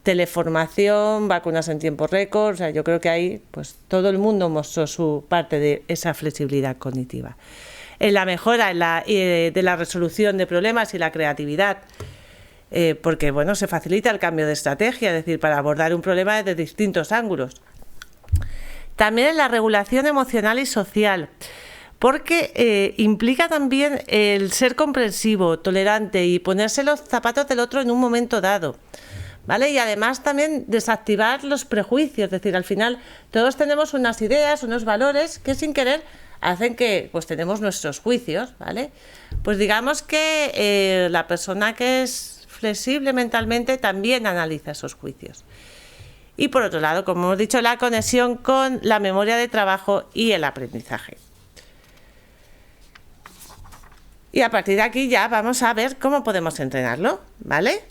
teleformación, vacunas en tiempo récord. O sea, yo creo que ahí pues todo el mundo mostró su parte de esa flexibilidad cognitiva. En la mejora de la resolución de problemas y la creatividad, porque bueno, se facilita el cambio de estrategia, es decir, para abordar un problema desde distintos ángulos. También en la regulación emocional y social, porque implica también el ser comprensivo, tolerante y ponerse los zapatos del otro en un momento dado, ¿vale? Y además también desactivar los prejuicios, es decir, al final todos tenemos unas ideas, unos valores que sin querer hacen que pues tenemos nuestros juicios, ¿vale? Pues digamos que la persona que es flexible mentalmente también analiza esos juicios. Y por otro lado, como hemos dicho, la conexión con la memoria de trabajo y el aprendizaje. Y a partir de aquí ya vamos a ver cómo podemos entrenarlo, ¿vale?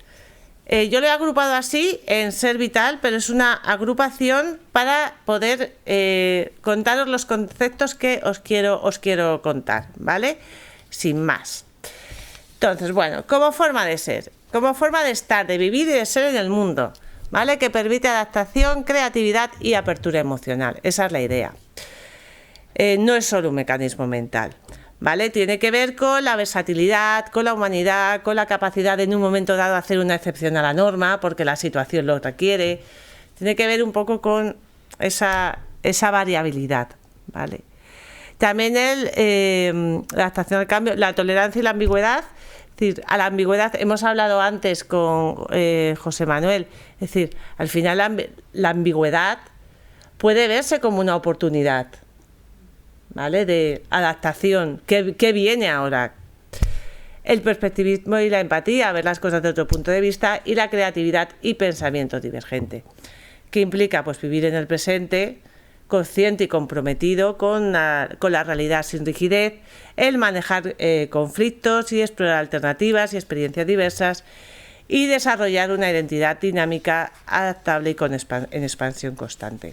Yo lo he agrupado así en Ser Vital, pero es una agrupación para poder contaros los conceptos que os quiero contar, ¿vale? Sin más. Entonces, bueno, como forma de ser, como forma de estar, de vivir y de ser en el mundo, ¿vale? Que permite adaptación, creatividad y apertura emocional. Esa es la idea. No es solo un mecanismo mental, ¿vale? Tiene que ver con la versatilidad, con la humanidad, con la capacidad de en un momento dado hacer una excepción a la norma porque la situación lo requiere. Tiene que ver un poco con esa variabilidad, ¿vale? También la adaptación al cambio, la tolerancia y la ambigüedad. Es decir, a la ambigüedad hemos hablado antes con José Manuel. Es decir, al final la ambigüedad puede verse como una oportunidad, ¿vale? De adaptación. ¿Qué viene ahora? El perspectivismo y la empatía, ver las cosas de otro punto de vista, y la creatividad y pensamiento divergente, que implica pues vivir en el presente, consciente y comprometido con la realidad sin rigidez, el manejar conflictos y explorar alternativas y experiencias diversas, y desarrollar una identidad dinámica, adaptable y en expansión constante.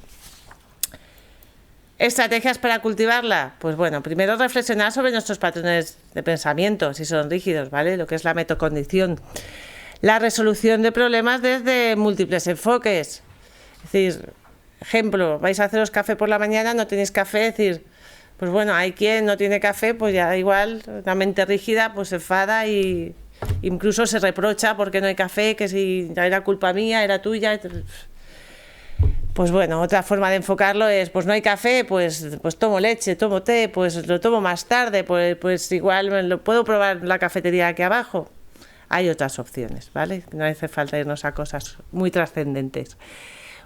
¿Estrategias para cultivarla? Pues bueno, primero reflexionar sobre nuestros patrones de pensamiento, si son rígidos, ¿vale? Lo que es la metacognición. La resolución de problemas desde múltiples enfoques. Es decir, ejemplo, vais a haceros café por la mañana, no tenéis café, es decir, pues bueno, hay quien no tiene café, pues ya igual, la mente rígida, pues se enfada y incluso se reprocha porque no hay café, que si era culpa mía, era tuya. Pues bueno, otra forma de enfocarlo es, pues no hay café, pues tomo leche, tomo té, pues lo tomo más tarde, pues igual lo puedo probar en la cafetería aquí abajo. Hay otras opciones, ¿vale? No hace falta irnos a cosas muy trascendentes.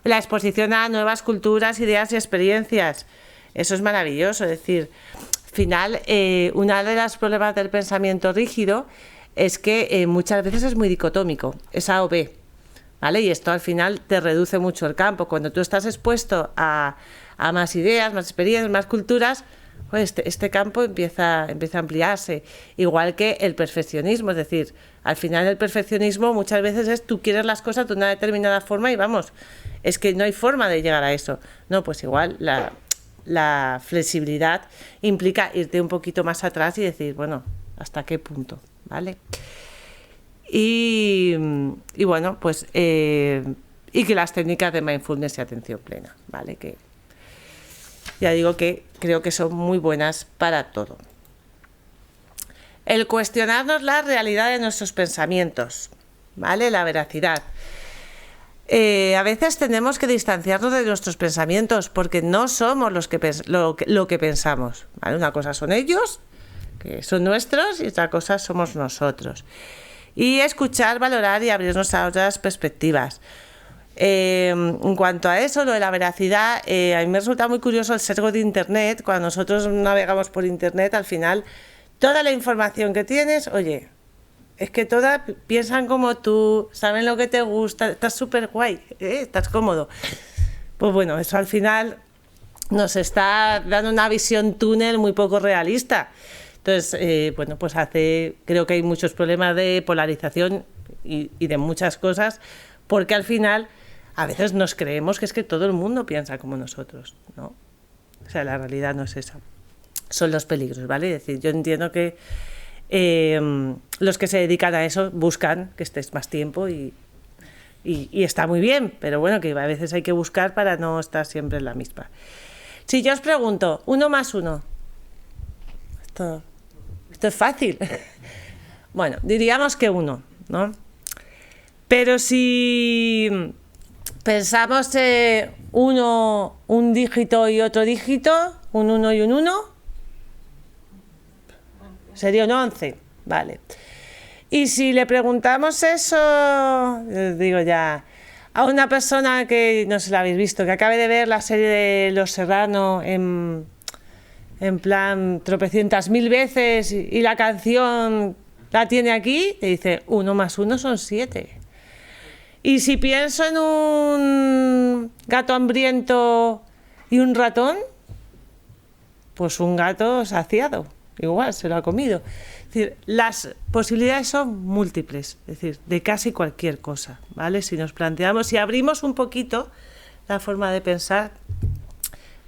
La exposición a nuevas culturas, ideas y experiencias. Eso es maravilloso. Es decir, al final, una de los problemas del pensamiento rígido es que muchas veces es muy dicotómico, es A o B, ¿vale? Y esto al final te reduce mucho el campo. Cuando tú estás expuesto a más ideas, más experiencias, más culturas, pues este campo empieza a ampliarse. Igual que el perfeccionismo, es decir, al final el perfeccionismo muchas veces es tú quieres las cosas de una determinada forma y vamos, es que no hay forma de llegar a eso. No, pues igual la flexibilidad implica irte un poquito más atrás y decir, bueno, ¿hasta qué punto? ¿Vale? Y bueno, pues y que las técnicas de mindfulness y atención plena, ¿vale? Que ya digo que creo que son muy buenas para todo. El cuestionarnos la realidad de nuestros pensamientos, ¿vale? La veracidad. A veces tenemos que distanciarnos de nuestros pensamientos porque no somos lo que pensamos, ¿vale? Una cosa son ellos, que son nuestros, y otra cosa somos nosotros. Y escuchar, valorar y abrirnos a otras perspectivas. En cuanto a eso, lo de la veracidad, a mí me resulta muy curioso el sesgo de Internet. Cuando nosotros navegamos por Internet, al final, toda la información que tienes, oye, es que todas piensan como tú, saben lo que te gusta, estás súper guay, estás cómodo. Pues bueno, eso al final nos está dando una visión túnel muy poco realista. Entonces, bueno, pues creo que hay muchos problemas de polarización y de muchas cosas, porque al final a veces nos creemos que es que todo el mundo piensa como nosotros, ¿no? O sea, la realidad no es esa. Son los peligros, ¿vale? Es decir, yo entiendo que los que se dedican a eso buscan que estés más tiempo y está muy bien, pero bueno, que a veces hay que buscar para no estar siempre en la misma. Si yo os pregunto, 1 más 1, esto es fácil. Bueno, diríamos que 1, ¿no? Pero si pensamos un dígito y otro dígito, un 1 y un 1, sería un 11, vale. Y si le preguntamos eso, digo ya, a una persona que no se la habéis visto, que acabe de ver la serie de Los Serrano en plan tropecientas mil veces y la canción la tiene aquí, te dice 1 más 1 son 7. Y si pienso en un gato hambriento y un ratón, pues un gato saciado, igual se lo ha comido. Es decir, las posibilidades son múltiples, es decir, de casi cualquier cosa, ¿vale? Si nos planteamos, si abrimos un poquito la forma de pensar,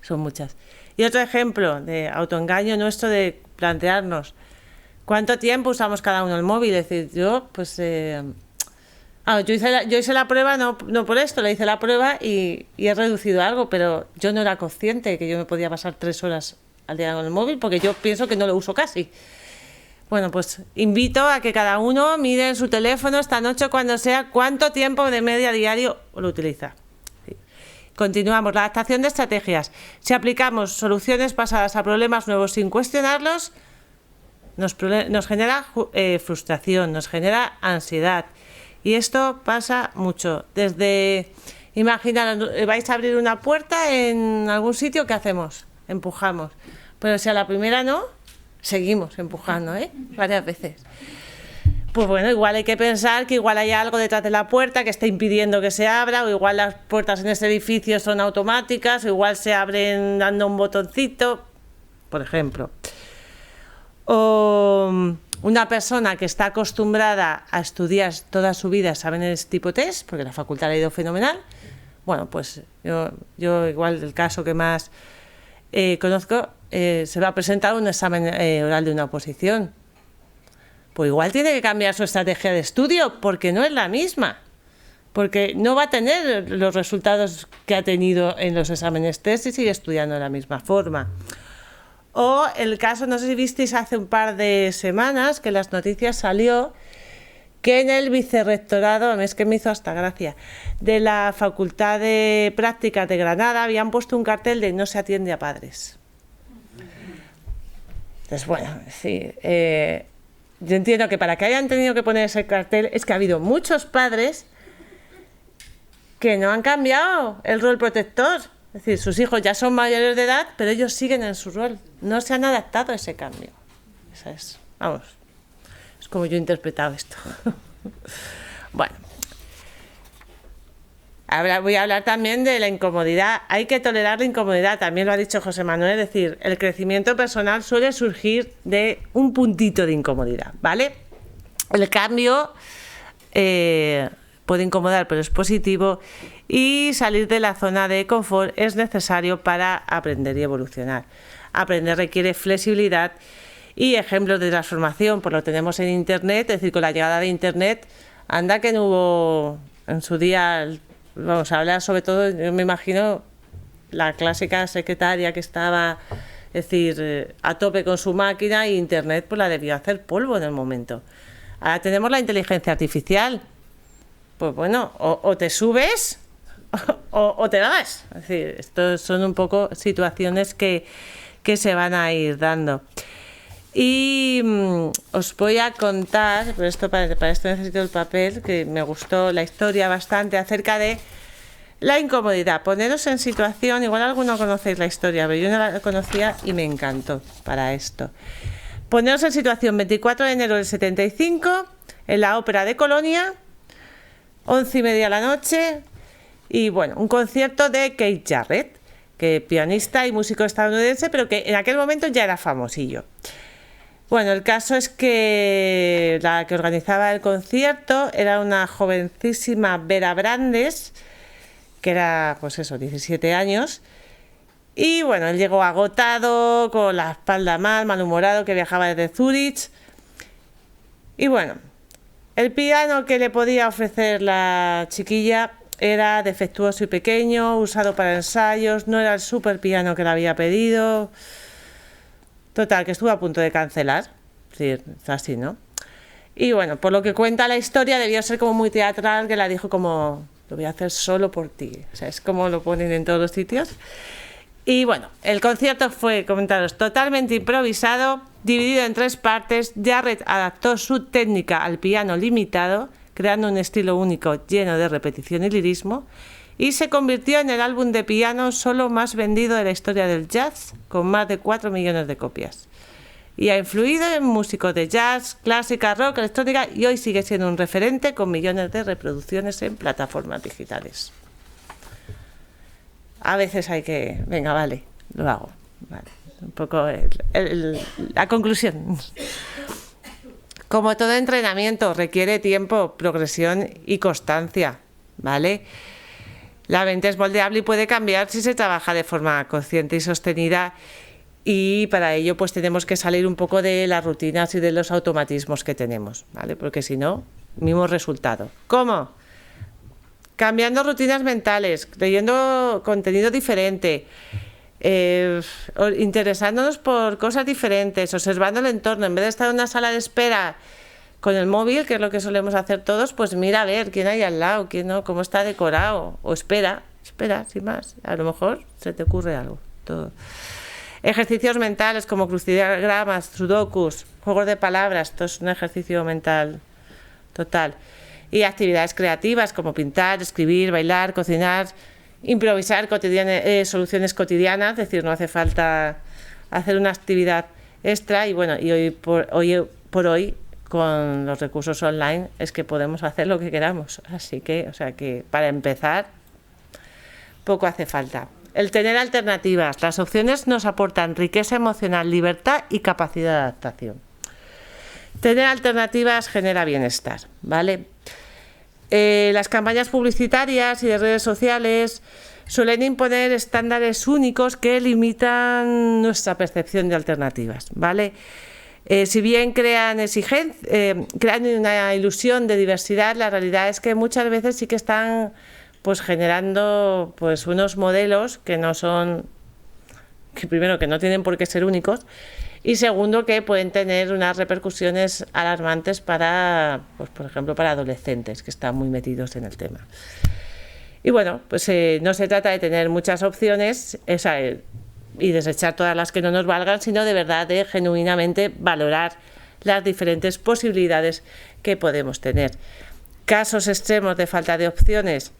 son muchas. Y otro ejemplo de autoengaño nuestro, de plantearnos cuánto tiempo usamos cada uno el móvil. Es decir, yo pues yo hice la prueba, no por esto, le hice la prueba y he reducido algo, pero yo no era consciente que yo me podía pasar 3 horas al día con el móvil, porque yo pienso que no lo uso casi. Bueno, pues invito a que cada uno mire en su teléfono esta noche, cuando sea, cuánto tiempo de media diario lo utiliza. Continuamos. La adaptación de estrategias. Si aplicamos soluciones basadas a problemas nuevos sin cuestionarlos, nos genera frustración, nos genera ansiedad. Y esto pasa mucho. Desde, imaginad, vais a abrir una puerta en algún sitio, ¿qué hacemos? Empujamos. Pero si a la primera no, seguimos empujando, varias veces. Pues bueno, igual hay que pensar que igual hay algo detrás de la puerta que está impidiendo que se abra, o igual las puertas en este edificio son automáticas, o igual se abren dando un botoncito, por ejemplo. O una persona que está acostumbrada a estudiar toda su vida exámenes tipo test, porque la facultad le ha ido fenomenal, bueno, pues yo igual el caso que más conozco, se va a presentar un examen oral de una oposición. Pues igual tiene que cambiar su estrategia de estudio, porque no es la misma. Porque no va a tener los resultados que ha tenido en los exámenes test y sigue estudiando de la misma forma. O el caso, no sé si visteis hace un par de semanas, que en las noticias salió que en el vicerrectorado, es que me hizo hasta gracia, de la Facultad de Prácticas de Granada habían puesto un cartel de no se atiende a padres. Entonces, bueno, sí, yo entiendo que para que hayan tenido que poner ese cartel es que ha habido muchos padres que no han cambiado el rol protector. Es decir, sus hijos ya son mayores de edad, pero ellos siguen en su rol. No se han adaptado a ese cambio. Esa es, vamos, es como yo he interpretado esto. Bueno. Ahora voy a hablar también de la incomodidad. Hay que tolerar la incomodidad, también lo ha dicho José Manuel, es decir, el crecimiento personal suele surgir de un puntito de incomodidad, ¿vale? El cambio puede incomodar, pero es positivo, y salir de la zona de confort es necesario para aprender y evolucionar. Aprender requiere flexibilidad y ejemplos de transformación, pues lo tenemos en Internet, es decir, con la llegada de Internet, anda que no hubo en su día, vamos a hablar sobre todo, yo me imagino, la clásica secretaria que estaba, es decir, a tope con su máquina, y Internet pues la debió hacer polvo en el momento. Ahora tenemos la inteligencia artificial. Pues bueno, o te subes o te vas. Es decir, estos son un poco situaciones que se van a ir dando. Y os voy a contar, pero esto para esto necesito el papel, que me gustó la historia bastante, acerca de la incomodidad. Poneros en situación, igual alguno conocéis la historia, pero yo no la conocía y me encantó para esto. Poneros en situación, 24 de enero del 75, en la Ópera de Colonia, 11:30 de la noche, y bueno, un concierto de Keith Jarrett, que pianista y músico estadounidense, pero que en aquel momento ya era famosillo. Bueno, el caso es que la que organizaba el concierto era una jovencísima Vera Brandes, que era, pues eso, 17 años, y bueno, él llegó agotado, con la espalda mal, malhumorado, que viajaba desde Zúrich, y bueno, el piano que le podía ofrecer la chiquilla era defectuoso y pequeño, usado para ensayos, no era el super piano que le había pedido. Total, que estuvo a punto de cancelar. Sí, así, ¿no? Y bueno, por lo que cuenta la historia, debió ser como muy teatral, que la dijo como, lo voy a hacer solo por ti. O sea, es como lo ponen en todos los sitios. Y bueno, el concierto fue, comentaros, totalmente improvisado, dividido en 3 partes. Jarrett adaptó su técnica al piano limitado, creando un estilo único lleno de repetición y lirismo, y se convirtió en el álbum de piano solo más vendido de la historia del jazz, con más de 4 millones de copias. Y ha influido en músicos de jazz, clásica, rock, electrónica, y hoy sigue siendo un referente con millones de reproducciones en plataformas digitales. A veces hay que... Venga, vale, lo hago. Vale. Un poco la conclusión. Como todo entrenamiento, requiere tiempo, progresión y constancia, ¿vale? La mente es moldeable y puede cambiar si se trabaja de forma consciente y sostenida, y para ello pues tenemos que salir un poco de las rutinas y de los automatismos que tenemos, ¿vale? Porque si no, mismo resultado. ¿Cómo? Cambiando rutinas mentales, leyendo contenido diferente, interesándonos por cosas diferentes, observando el entorno. En vez de estar en una sala de espera con el móvil, que es lo que solemos hacer todos, pues mira a ver quién hay al lado, quién no, cómo está decorado, o espera, sin más, a lo mejor se te ocurre algo. Todo. Ejercicios mentales como crucigramas, sudokus, juegos de palabras, esto es un ejercicio mental total. Y actividades creativas como pintar, escribir, bailar, cocinar, improvisar soluciones cotidianas, es decir, no hace falta hacer una actividad extra. Y bueno, y hoy por hoy con los recursos online es que podemos hacer lo que queramos, así que, o sea que para empezar poco hace falta. El tener alternativas, las opciones nos aportan riqueza emocional, libertad y capacidad de adaptación. Tener alternativas genera bienestar, ¿vale? Las campañas publicitarias y de redes sociales suelen imponer estándares únicos que limitan nuestra percepción de alternativas, ¿vale? Si bien crean una ilusión de diversidad, la realidad es que muchas veces sí que están pues generando pues unos modelos que no son, que primero que no tienen por qué ser únicos, y segundo que pueden tener unas repercusiones alarmantes para, pues por ejemplo, para adolescentes que están muy metidos en el tema. Y bueno, pues no se trata de tener muchas opciones y desechar todas las que no nos valgan, sino de verdad de genuinamente valorar las diferentes posibilidades que podemos tener. Casos extremos de falta de opciones,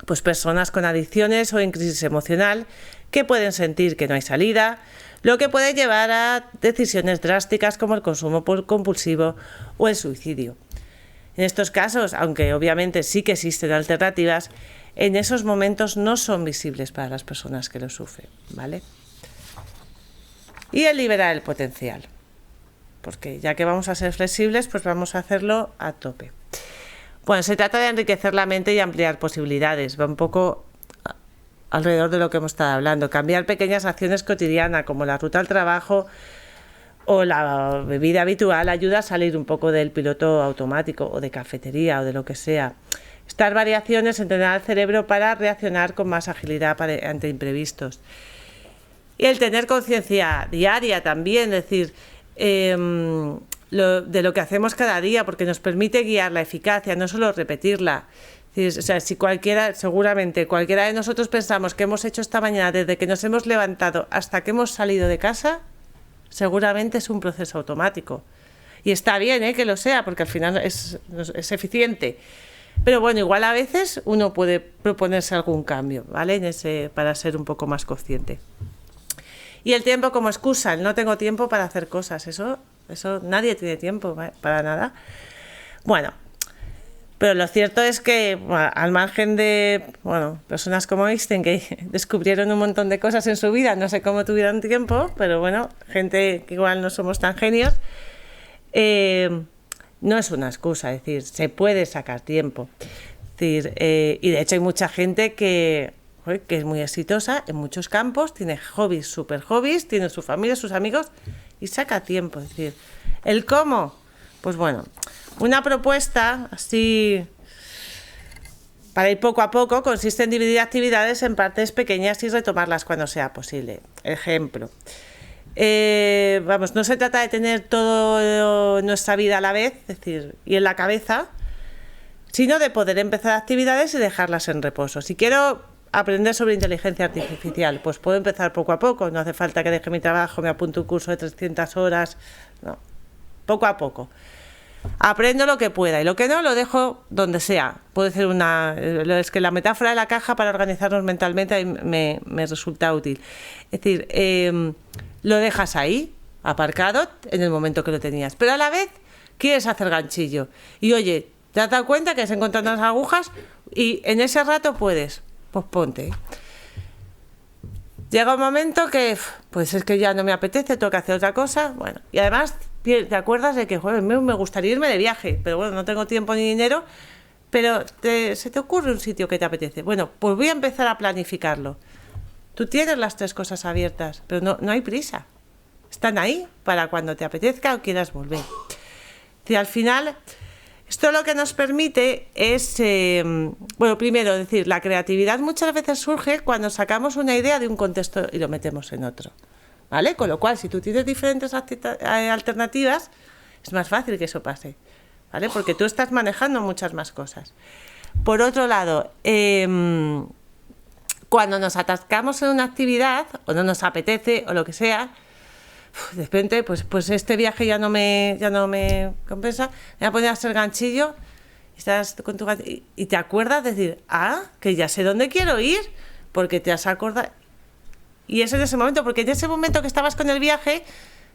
pues personas con adicciones o en crisis emocional que pueden sentir que no hay salida, lo que puede llevar a decisiones drásticas como el consumo compulsivo o el suicidio. En estos casos, aunque obviamente sí que existen alternativas, en esos momentos no son visibles para las personas que lo sufren, ¿vale? Y el liberar el potencial, porque ya que vamos a ser flexibles, pues vamos a hacerlo a tope. Bueno, se trata de enriquecer la mente y ampliar posibilidades, va un poco alrededor de lo que hemos estado hablando. Cambiar pequeñas acciones cotidianas como la ruta al trabajo o la bebida habitual ayuda a salir un poco del piloto automático o de cafetería o de lo que sea. Estas variaciones entrenan al cerebro para reaccionar con más agilidad ante imprevistos. Y el tener conciencia diaria también, es decir, de lo que hacemos cada día, porque nos permite guiar la eficacia, no solo repetirla. O sea, si seguramente cualquiera de nosotros pensamos que hemos hecho esta mañana desde que nos hemos levantado hasta que hemos salido de casa, seguramente es un proceso automático. Y está bien que lo sea, porque al final es eficiente. Pero bueno, igual a veces uno puede proponerse algún cambio, ¿vale? Para ser un poco más consciente. Y el tiempo como excusa, el no tengo tiempo para hacer cosas, eso nadie tiene tiempo para nada. Bueno, pero lo cierto es que al margen de personas como Einstein que descubrieron un montón de cosas en su vida, no sé cómo tuvieron tiempo, pero bueno, gente que igual no somos tan genios, no es una excusa, es decir, se puede sacar tiempo. Es decir, y de hecho hay mucha gente que es muy exitosa en muchos campos, tiene super hobbies, tiene su familia, sus amigos y saca tiempo. Es decir, ¿el cómo? Pues bueno, una propuesta así para ir poco a poco consiste en dividir actividades en partes pequeñas y retomarlas cuando sea posible. Ejemplo, no se trata de tener toda nuestra vida a la vez, es decir, y en la cabeza, sino de poder empezar actividades y dejarlas en reposo. Si quiero aprender sobre inteligencia artificial, pues puedo empezar poco a poco, no hace falta que deje mi trabajo, me apunto un curso de 300 horas, no, poco a poco. Aprendo lo que pueda y lo que no lo dejo donde sea. Puede ser es que la metáfora de la caja para organizarnos mentalmente me resulta útil. Es decir, lo dejas ahí, aparcado, en el momento que lo tenías, pero a la vez quieres hacer ganchillo. Y oye, te has dado cuenta que has encontrado unas agujas y en ese rato puedes. Pues ponte. Llega un momento que, pues es que ya no me apetece, tengo que hacer otra cosa. Bueno, y además te acuerdas de que, joder, me gustaría irme de viaje, pero bueno, no tengo tiempo ni dinero, pero se te ocurre un sitio que te apetece. Bueno, pues voy a empezar a planificarlo. Tú tienes las 3 cosas abiertas, pero no hay prisa. Están ahí para cuando te apetezca o quieras volver. Y al final, esto lo que nos permite es, primero, decir, la creatividad muchas veces surge cuando sacamos una idea de un contexto y lo metemos en otro, ¿vale? Con lo cual, si tú tienes diferentes alternativas, es más fácil que eso pase, ¿vale? Porque tú estás manejando muchas más cosas. Por otro lado, cuando nos atascamos en una actividad, o no nos apetece, o lo que sea, de repente, pues este viaje ya no me compensa, me voy a poner a hacer ganchillo, estás con tu y te acuerdas de decir, que ya sé dónde quiero ir, porque te has acordado. Y es en ese momento, porque en ese momento que estabas con el viaje,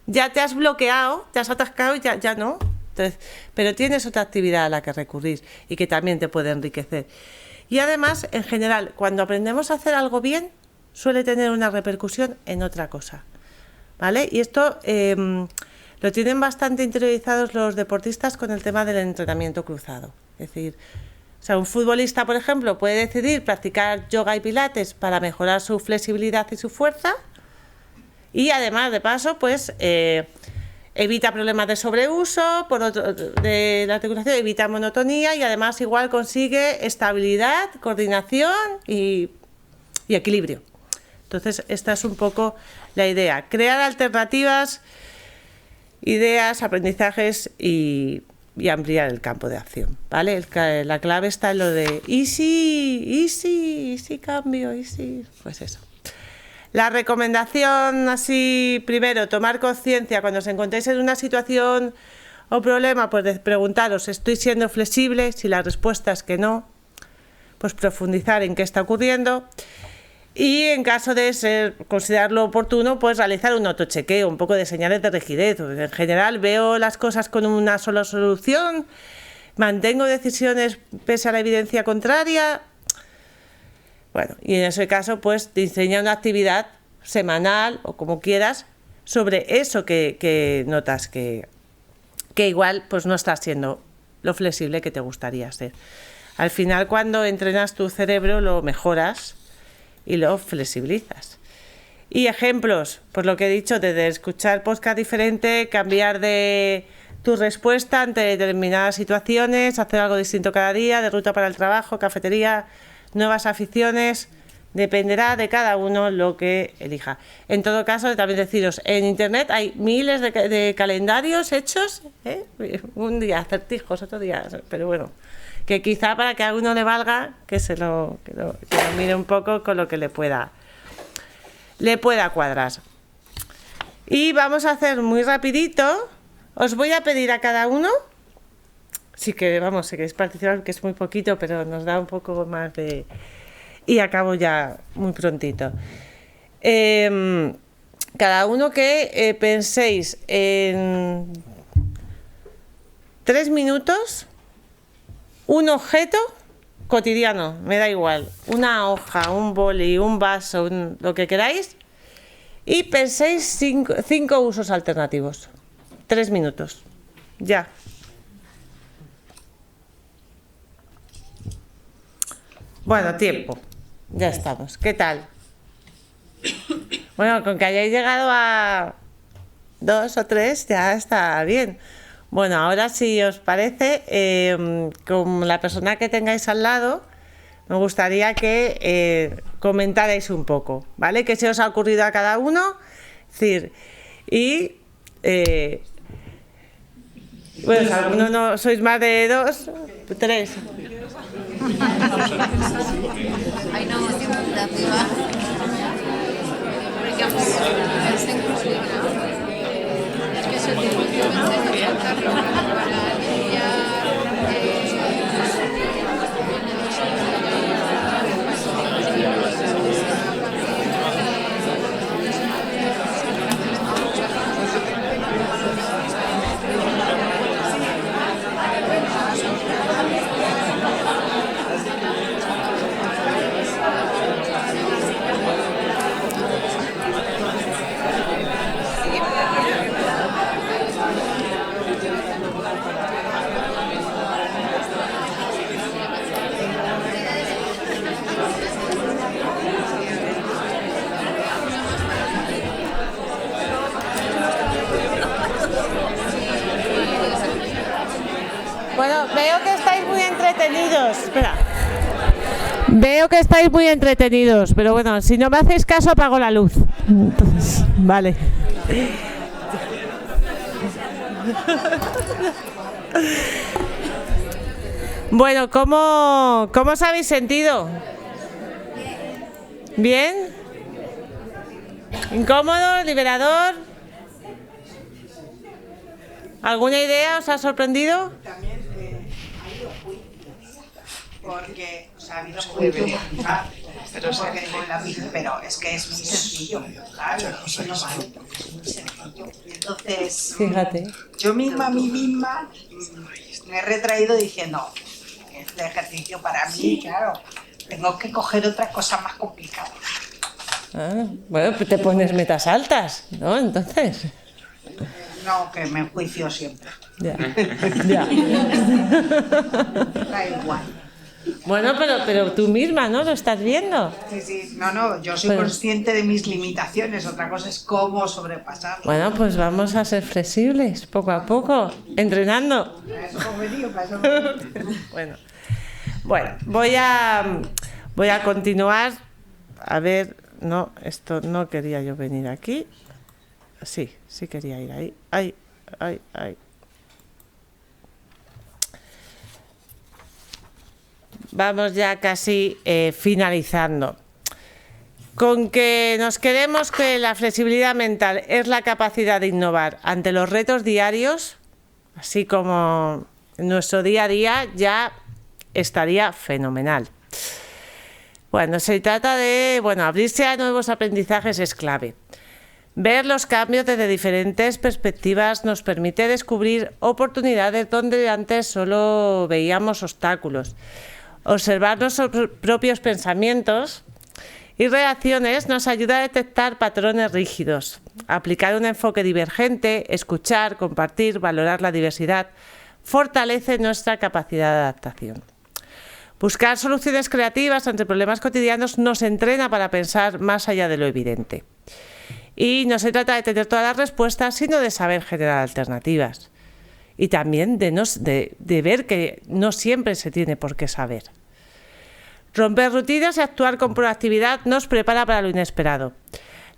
ya te has bloqueado, te has atascado y ya no. Entonces, pero tienes otra actividad a la que recurrir y que también te puede enriquecer. Y además, en general, cuando aprendemos a hacer algo bien, suele tener una repercusión en otra cosa, ¿vale? Y esto lo tienen bastante interiorizados los deportistas con el tema del entrenamiento cruzado. Es decir, o sea, un futbolista, por ejemplo, puede decidir practicar yoga y pilates para mejorar su flexibilidad y su fuerza, y además, de paso, pues evita problemas de sobreuso, de la articulación, evita monotonía y además igual consigue estabilidad, coordinación y equilibrio. Entonces, esta es un poco la idea. Crear alternativas, ideas, aprendizajes y ampliar el campo de acción, ¿vale? La clave está en lo de easy cambio, easy, pues eso. La recomendación, así, primero, tomar conciencia cuando os encontréis en una situación o problema, pues de preguntaros, ¿estoy siendo flexible? Si la respuesta es que no, pues profundizar en qué está ocurriendo. Y en caso de considerarlo oportuno, pues realizar un autochequeo, un poco de señales de rigidez. En general, veo las cosas con una sola solución, mantengo decisiones pese a la evidencia contraria. Bueno, y en ese caso, pues diseña una actividad semanal o como quieras sobre eso que notas que igual pues no estás siendo lo flexible que te gustaría ser. Al final, cuando entrenas tu cerebro, lo mejoras y lo flexibilizas. Y ejemplos, pues lo que he dicho, desde escuchar podcast diferente, cambiar de tu respuesta ante determinadas situaciones, hacer algo distinto cada día, de ruta para el trabajo, cafetería, nuevas aficiones, dependerá de cada uno lo que elija. En todo caso, también deciros, en internet hay miles de calendarios hechos, un día acertijos, otro día, pero bueno, que quizá para que a uno le valga, que lo mire un poco con lo que le pueda cuadrar. Y vamos a hacer muy rapidito, os voy a pedir a cada uno, sí que vamos, si queréis participar, que es muy poquito, pero nos da un poco más de... Y acabo ya muy prontito. Cada uno que penséis en 3 minutos un objeto cotidiano, me da igual, una hoja, un boli, un vaso, lo que queráis, y penséis 5 usos alternativos. 3 minutos. Ya. Bueno, tiempo. Ya estamos. ¿Qué tal? Bueno, con que hayáis llegado a 2 o 3 ya está bien. Bueno, ahora si os parece, con la persona que tengáis al lado, me gustaría que comentarais un poco, ¿vale? ¿Qué se os ha ocurrido a cada uno? Es decir, y... bueno, si alguno no sois más de 2, 3. Hay una motivativa. Es que se utiliza para aliviar Bueno, veo que estáis muy entretenidos. Espera. Veo que estáis muy entretenidos, pero bueno, si no me hacéis caso, apago la luz. Entonces, vale. Bueno, ¿cómo os habéis sentido? ¿Bien? ¿Incómodo? ¿Liberador? ¿Alguna idea os ha sorprendido? También ha ido muy porque o sea, ha habido jueves, pero es que es muy sencillo, claro, eso no vale, es muy sencillo. Entonces, fíjate, yo misma a mí misma me he retraído diciendo, este ejercicio para mí, claro, tengo que coger otras cosas más complicadas. bueno, pues te pones metas altas, ¿no? Entonces... No, que me enjuicio siempre. Ya. Da igual. Bueno, pero tú misma, ¿no? Lo estás viendo. Sí, no, yo soy Pero- consciente de mis limitaciones, otra cosa es cómo sobrepasarlas. Bueno, pues vamos a ser flexibles, poco a poco, entrenando. Para eso hemos venido, para eso hemos venido. Bueno, voy a continuar. A ver, no, esto no quería yo venir aquí. Sí quería ir ahí. Ay. Vamos ya casi finalizando. Con que nos quedemos que la flexibilidad mental es la capacidad de innovar ante los retos diarios, así como en nuestro día a día, ya estaría fenomenal. Bueno, se trata de, abrirse a nuevos aprendizajes es clave. Ver los cambios desde diferentes perspectivas nos permite descubrir oportunidades donde antes solo veíamos obstáculos. Observar nuestros propios pensamientos y reacciones nos ayuda a detectar patrones rígidos, aplicar un enfoque divergente, escuchar, compartir, valorar la diversidad, fortalece nuestra capacidad de adaptación. Buscar soluciones creativas ante problemas cotidianos nos entrena para pensar más allá de lo evidente. Y no se trata de tener todas las respuestas, sino de saber generar alternativas. Y también de ver que no siempre se tiene por qué saber. Romper rutinas y actuar con proactividad nos prepara para lo inesperado.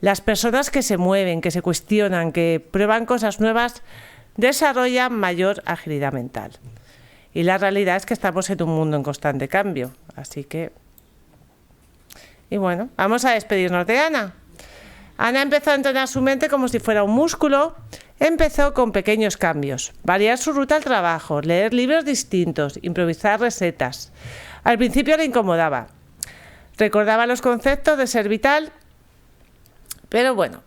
Las personas que se mueven, que se cuestionan, que prueban cosas nuevas, desarrollan mayor agilidad mental. Y la realidad es que estamos en un mundo en constante cambio. Así que... Y bueno, vamos a despedirnos de Ana. Ana empezó a entrenar su mente como si fuera un músculo. Empezó con pequeños cambios. Variar su ruta al trabajo, leer libros distintos, improvisar recetas. Al principio le incomodaba. Recordaba los conceptos de ser vital. Pero bueno,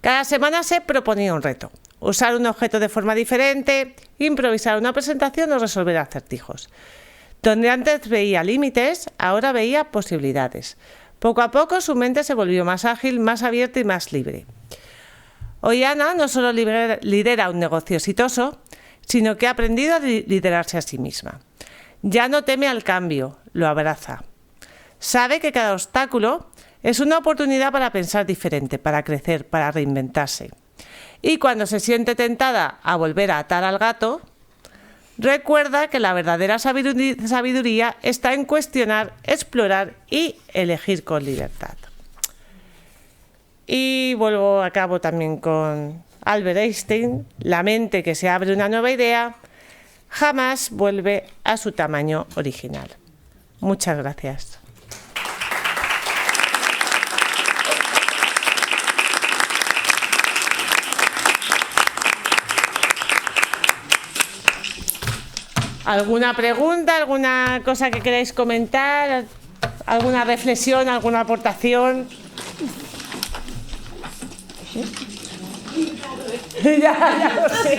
cada semana se proponía un reto. Usar un objeto de forma diferente, improvisar una presentación o resolver acertijos. Donde antes veía límites, ahora veía posibilidades. Poco a poco su mente se volvió más ágil, más abierta y más libre. Hoy Ana no solo lidera un negocio exitoso, sino que ha aprendido a liderarse a sí misma. Ya no teme al cambio, lo abraza. Sabe que cada obstáculo es una oportunidad para pensar diferente, para crecer, para reinventarse. Y cuando se siente tentada a volver a atar al gato, recuerda que la verdadera sabiduría está en cuestionar, explorar y elegir con libertad. Y acabo también con Albert Einstein: la mente que se abre a una nueva idea jamás vuelve a su tamaño original. Muchas gracias. ¿Alguna pregunta, alguna cosa que queráis comentar? ¿Alguna reflexión, alguna aportación? Ya lo sé.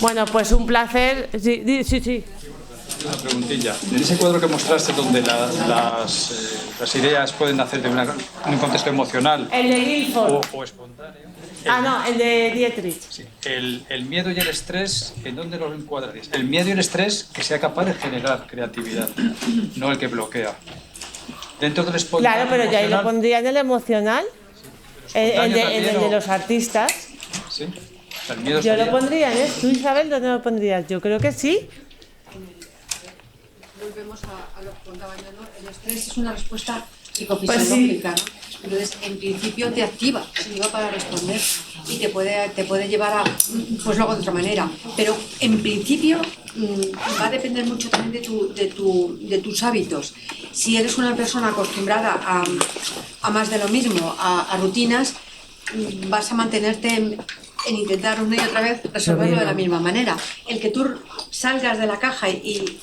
Bueno, pues un placer. Sí. Una preguntilla. En ese cuadro que mostraste donde las ideas pueden nacer de un contexto emocional El de Guilford. o espontáneo. El de Dietrich. Sí. El miedo y el estrés, ¿en dónde los encuadrarías? El miedo y el estrés que sea capaz de generar creatividad, no el que bloquea. Dentro del espontáneo. Claro, pero ya ahí lo emocional, pondría en el emocional. El de los artistas. ¿sí? O sea, el miedo Yo lo estaría- pondría en esto. ¿Tú, Isabel, dónde lo pondrías? Yo creo que sí. Volvemos a lo que contaba yo, ¿no? El estrés es una respuesta psicofisiológica, ¿no? Entonces, en principio te activa para responder y te puede llevar a, pues luego de otra manera. Pero en principio va a depender mucho también de tus hábitos. Si eres una persona acostumbrada a más de lo mismo, a rutinas, vas a mantenerte en intentar una y otra vez resolverlo de la misma manera. El que tú salgas de la caja y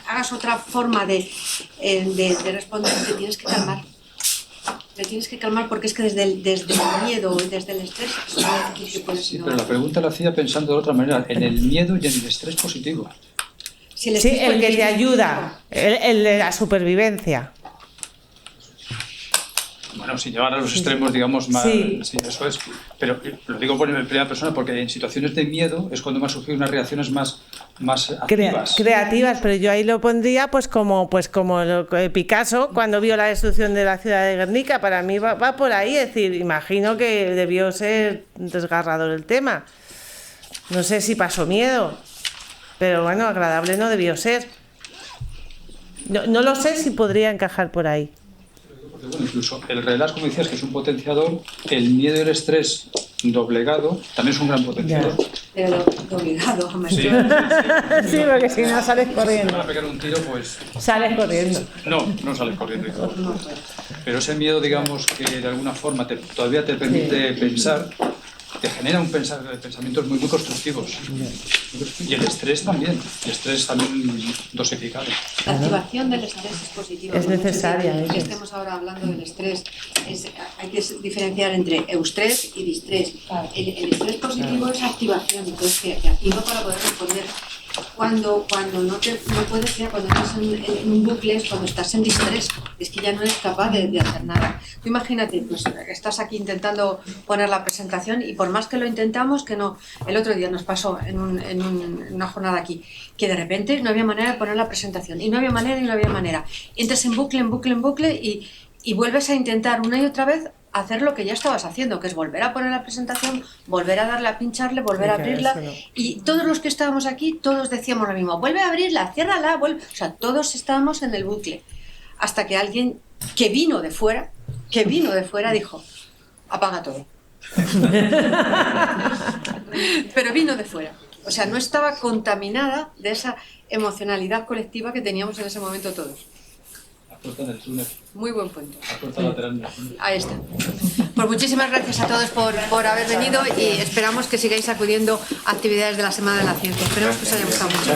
hagas otra forma de responder, te tienes que calmar. Te tienes que calmar porque es que desde el miedo, desde el estrés, es que puedes Sí, pero la pregunta la hacía pensando de otra manera, en el miedo y en el estrés positivo. Si Sí, el que te ayuda, el de la supervivencia. Bueno, Bueno, sin llevar a los extremos, digamos, más... Sí. Sí, eso es. Pero lo digo por primera persona porque en situaciones de miedo es cuando me han surgido unas reacciones más activas. Creativas, pero yo ahí lo pondría pues como Picasso cuando vio la destrucción de la ciudad de Guernica. Para mí va por ahí, es decir, imagino que debió ser desgarrador el tema. No sé si pasó miedo, pero bueno, agradable no debió ser. No lo sé si podría encajar por ahí. Porque, bueno, incluso el relax, como decías, que es un potenciador, el miedo y el estrés doblegado también es un gran potenciador. Pero obligado, hombre. Sí, Sí, porque si no sales Si corriendo. van a pegar un tiro, pues... Sales corriendo. No sales corriendo y todo. Pero ese miedo, digamos, que de alguna forma todavía te permite pensar, te genera pensamientos muy constructivos. Y el estrés también dosificado. La activación del estrés es positiva. Es necesaria, Que eso es. estemos ahora hablando del estrés. Hay que diferenciar entre eustrés y distrés. El estrés positivo es activación, entonces que activa para poder responder. Cuando no puedes, cuando estás en un bucle, es cuando estás en distrés, es que ya no eres capaz de hacer nada. Tú imagínate, pues estás aquí intentando poner la presentación y por más que lo intentamos, que no. El otro día nos pasó en una jornada aquí, que de repente no había manera de poner la presentación, y no había manera. Entras en bucle y vuelves a intentar una y otra vez hacer lo que ya estabas haciendo, que es volver a poner la presentación, volver a darle a pincharle, volver a abrirla. Y todos los que estábamos aquí, todos decíamos lo mismo: vuelve a abrirla, ciérrala, vuelve. O sea, todos estábamos en el bucle. Hasta que alguien que vino de fuera dijo: apaga todo. Pero vino de fuera. O sea, no estaba contaminada de esa emocionalidad colectiva que teníamos en ese momento todos. La puerta del túnel. Muy buen punto. La puerta lateral del túnel. Ahí está. Pues muchísimas gracias a todos por haber venido y esperamos que sigáis acudiendo a actividades de la Semana de la Ciencia. Esperemos que os haya gustado mucho.